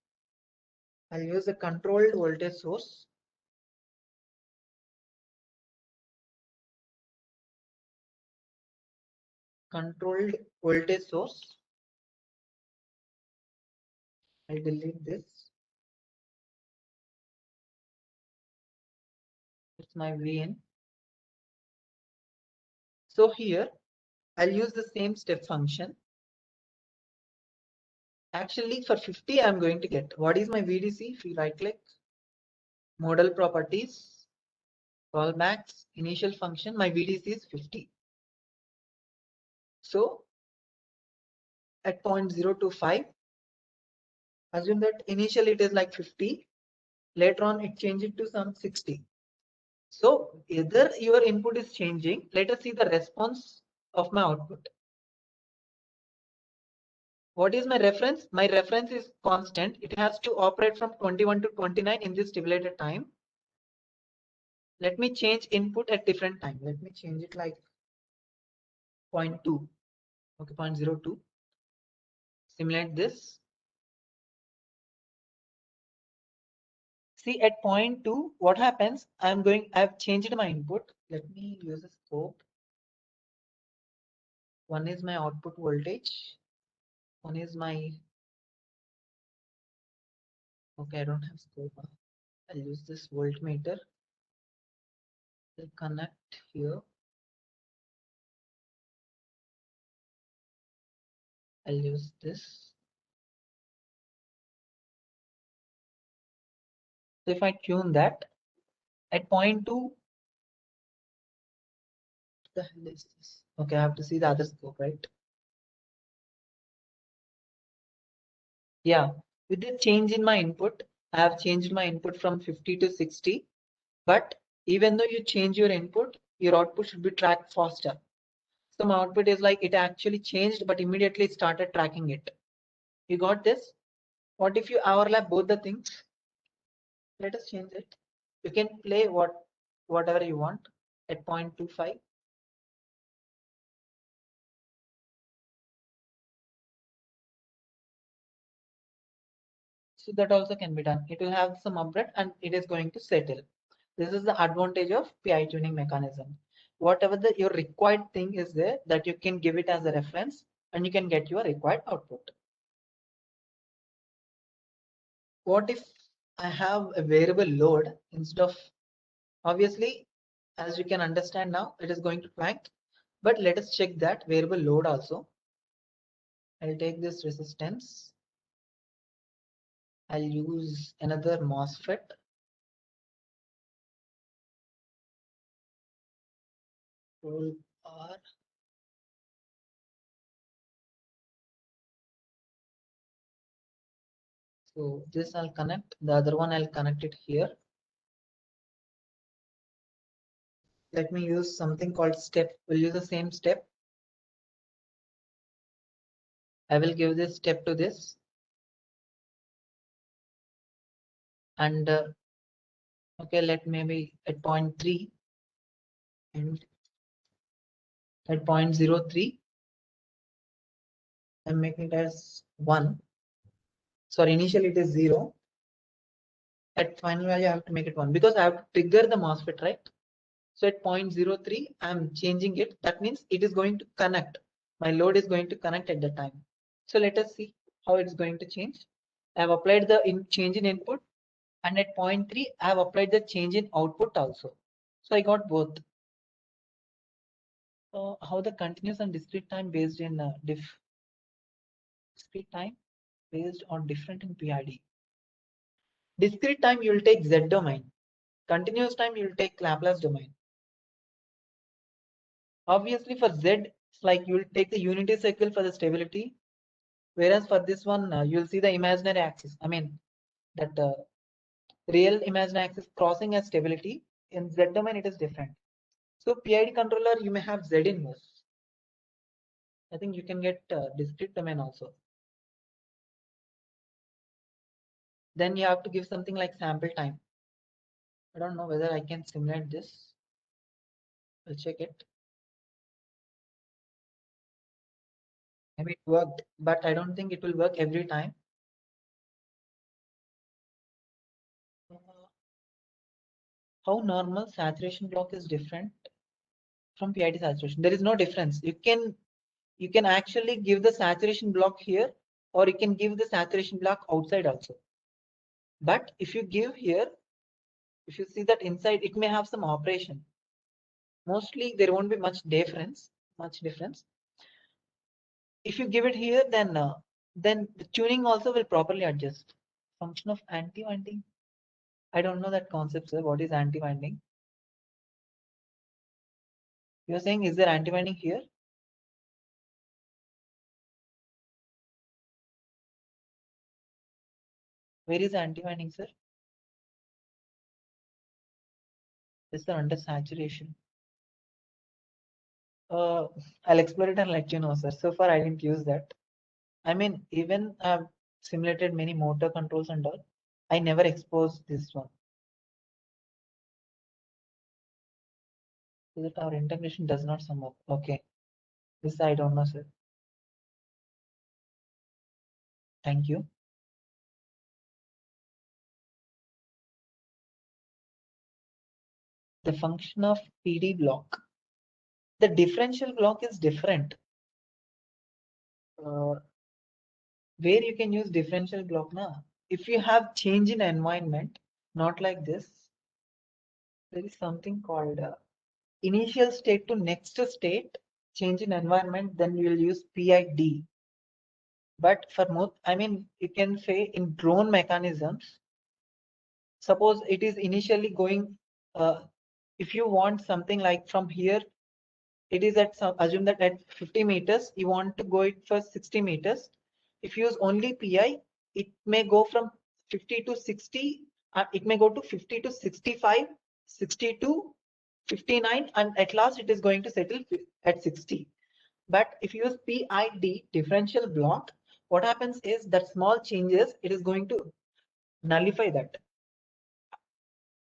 I'll use a controlled voltage source. Controlled voltage source. I'll delete this. It's my VN. So here I'll use the same step function. Actually, for 50, I'm going to get what is my VDC? If we right click, model properties, callbacks, initial function, my VDC is 50. So at 0.025, assume that initially it is like 50. Later on, it changed to some 60. So either your input is changing. Let us see the response of my output. What is my reference? My reference is constant. It has to operate from 21 to 29 in this stipulated time. Let me change input at different time. Let me change it like 0.2. Okay, 0.02. Simulate this. See at 0.2, what happens? I've changed my input. Let me use a scope. One is my output voltage. One is my, okay, I don't have scope. I'll use this voltmeter. I'll connect here. I'll use this. So if I tune that at 0.2, the hell is this? Okay, I have to see the other scope, right? Yeah, with the change in my input, I have changed my input from 50 to 60. But even though you change your input, your output should be tracked faster. So my output is like it actually changed, but immediately started tracking it. You got this? What if you overlap both the things? Let us change it. You can play whatever you want at 0.25. So that also can be done. It will have some update and it is going to settle. This is the advantage of PI tuning mechanism. Whatever your required thing is there, that you can give it as a reference and you can get your required output. What if I have a variable load instead of, obviously, as you can understand now, it is going to crank, but let us check that variable load also. I'll take this resistance. I'll use another MOSFET. Control R. So this I'll connect, the other one I'll connect it here. Let me use something called step. We'll use the same step. I will give this step to this. And okay, let maybe at 0.3 and at 0.03, I'm making it as 1. Sorry, initially it is 0. At final value, I have to make it 1 because I have to trigger the MOSFET, right? So at 0.03, I'm changing it. That means it is going to connect. My load is going to connect at the time. So let us see how it's going to change. I have applied the change in input, and at 0.3, I have applied the change in output also. So I got both. So how the continuous and discrete time based in discrete time based on different in PID. Discrete time you will take Z domain. Continuous time you will take Laplace domain. Obviously for Z, it's like you will take the unity cycle for the stability. Whereas for this one, you'll see the imaginary axis. I mean, that real imaginary axis crossing as stability. In Z domain, it is different. So PID controller, you may have Z inverse. I think you can get discrete domain also. Then you have to give something like sample time. I don't know whether I can simulate this. I'll check it. Maybe it worked, but I don't think it will work every time. How normal saturation block is different from PID saturation? There is no difference. You can actually give the saturation block here, or you can give the saturation block outside also. But if you give here, if you see that inside, it may have some operation. Mostly there won't be much difference. If you give it here, then the tuning also will properly adjust. Function of anti-winding. I don't know that concept, sir. What is anti-winding? You're saying, is there anti-winding here? Where is anti-winding, sir? Is there under saturation? I'll explore it and let you know, sir. So far, I didn't use that. I mean, even I've simulated many motor controls and all. I never exposed this one. So that our integration does not sum up. Okay. This I don't know, sir. Thank you. The function of PD block. The differential block is different. Where you can use differential block now? If you have change in environment, not like this, there is something called initial state to next state, change in environment, then you will use PID. But for most, I mean, you can say in drone mechanisms, suppose it is initially going, if you want something like from here, it is at some, assume that at 50 meters, you want to go it for 60 meters. If you use only PI, it may go from 50 to 60, it may go to 50 to 65, 60 to 59, and at last it is going to settle at 60. But if you use PID differential block, what happens is that small changes, it is going to nullify that.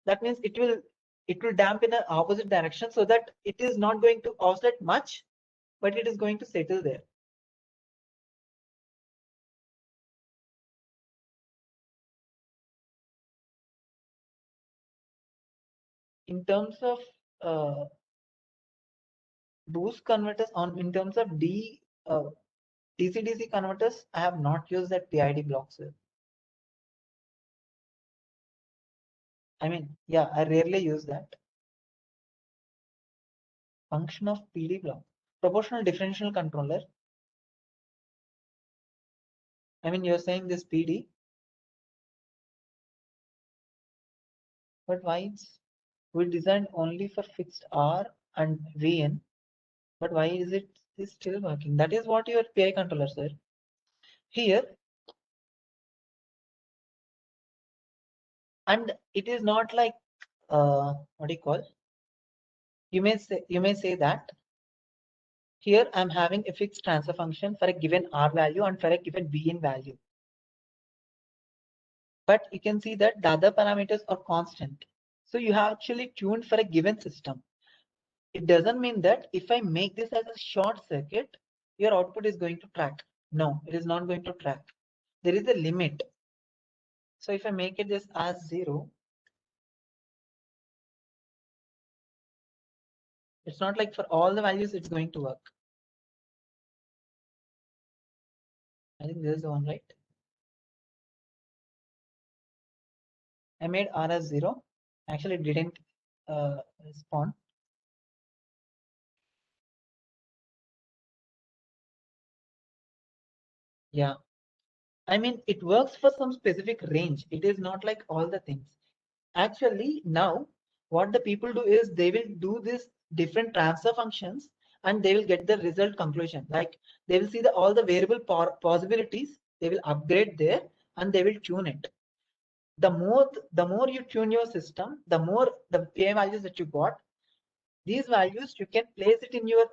That means it will damp in the opposite direction, so that it is not going to oscillate much, but it is going to settle there. In terms of boost converters, in terms of DC-DC converters, I have not used that PID blocks. I mean, yeah, I rarely use that. Function of PD block. Proportional differential controller. I mean, you're saying this PD, but why we designed only for fixed R and VN, but why is it still working? That is what your PI controller said. Here, and it is not like what do you call? You may say that here I'm having a fixed transfer function for a given R value and for a given VN value. But you can see that the other parameters are constant. So you have actually tuned for a given system. It doesn't mean that if I make this as a short circuit, your output is going to track. No, it is not going to track. There is a limit. So if I make it just as 0, it's not like for all the values it's going to work. I think this is the one, right? I made R as 0. Actually, it didn't respond. Yeah. I mean, it works for some specific range. It is not like all the things. Actually, now what the people do is they will do this different transfer functions and they will get the result conclusion. Like they will see all the variable possibilities, they will upgrade there and they will tune it. The more you tune your system, the more the PI values that you got, These values you can place it in your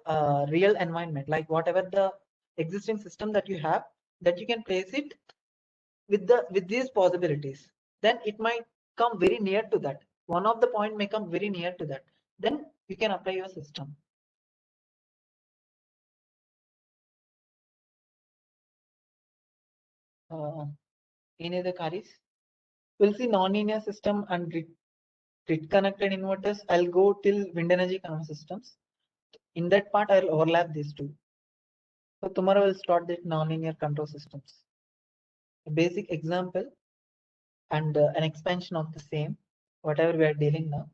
real environment, like whatever the existing system that you have, that you can place it with these possibilities. Then it might come very near to that. One of the point may come very near to that. Then you can apply your system. Any other queries? We'll see non-linear system and grid connected inverters. I'll go till wind energy control systems. In that part, I'll overlap these two. So tomorrow we'll start the non-linear control systems. A basic example and an expansion of the same, whatever we are dealing now.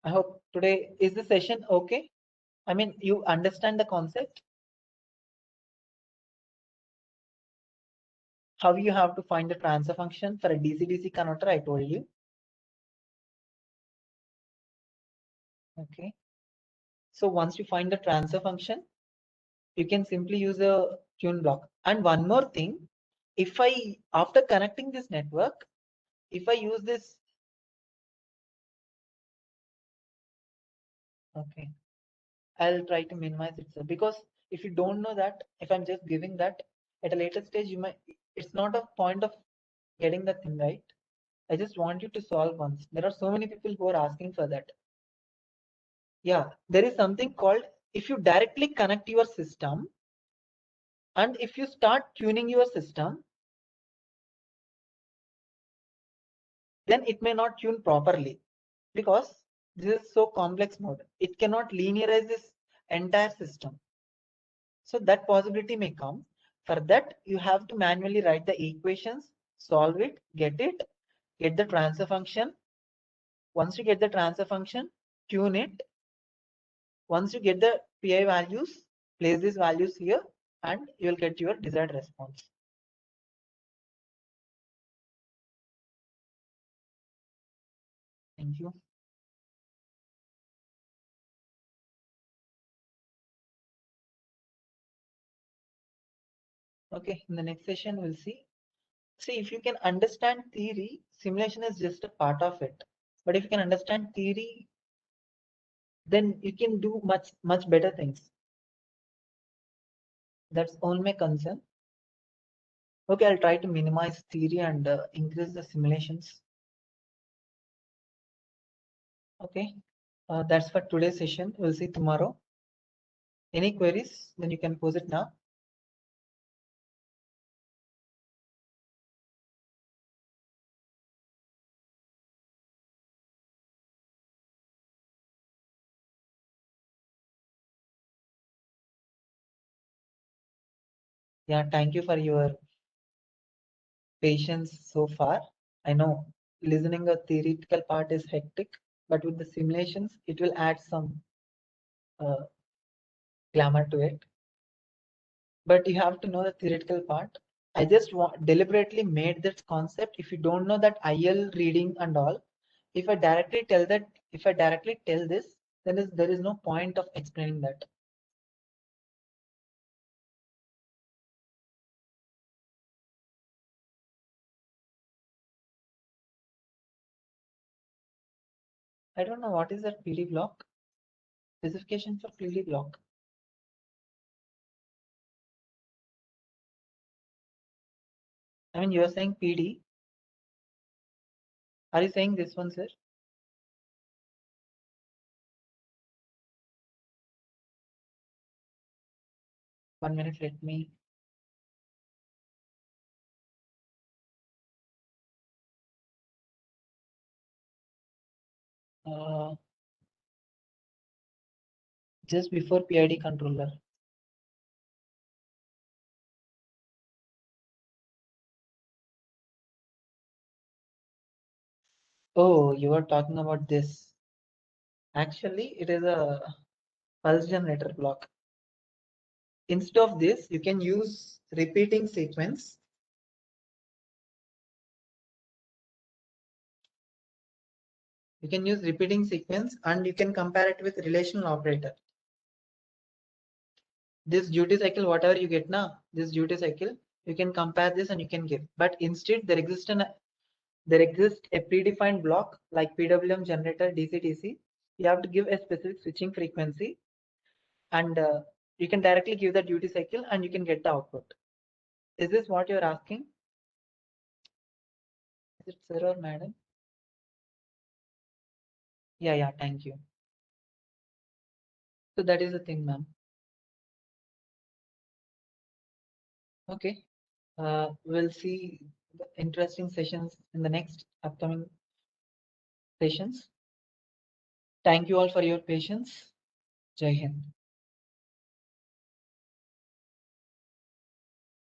I hope today is the session okay. I mean, you understand the concept. How you have to find the transfer function for a DC-DC converter, I told you. Okay. So once you find the transfer function, you can simply use a tune block. And one more thing, if I, after connecting this network, if I use this, okay, I'll try to minimize it, sir, because if you don't know that, if I'm just giving that at a later stage, you might, it's not a point of getting the thing right. I just want you to solve once. There are so many people who are asking for that. Yeah, there is something called, if you directly connect your system and if you start tuning your system, then it may not tune properly because this is so complex mode. It cannot linearize this entire system. So that possibility may come. For that, you have to manually write the equations, solve it, get the transfer function. Once you get the transfer function, tune it. Once you get the PI values, place these values here and you will get your desired response. Thank you. Okay, in the next session, we'll see. See, if you can understand theory, simulation is just a part of it. But if you can understand theory, then you can do much better things. That's all my concern. Okay, I'll try to minimize theory and increase the simulations. Okay, that's for today's session. We'll see tomorrow. Any queries? Then you can pose it now. Yeah, thank you for your patience so far. I know listening a theoretical part is hectic, but with the simulations, it will add some glamour to it. But you have to know the theoretical part. I just deliberately made this concept. If you don't know that IL reading and all, if I directly tell this, then there is no point of explaining that. I don't know what is that PD block. Specification for PD block. I mean, you are saying PD. Are you saying this one, sir? 1 minute, let me. Just before PID controller. Oh, you are talking about this. Actually, it is a pulse generator block. Instead of this, you can use repeating sequence. You can use repeating sequence and you can compare it with relational operator. This duty cycle, whatever you get now, this duty cycle, you can compare this and you can give. But instead, there exists there exists a predefined block like PWM generator DC-DC. You have to give a specific switching frequency, and you can directly give the duty cycle and you can get the output. Is this what you're asking? Is it sir or madam? Yeah, thank you. So that is the thing, ma'am. Okay, we'll see the interesting sessions in the next upcoming sessions. Thank you all for your patience. Jai Hind.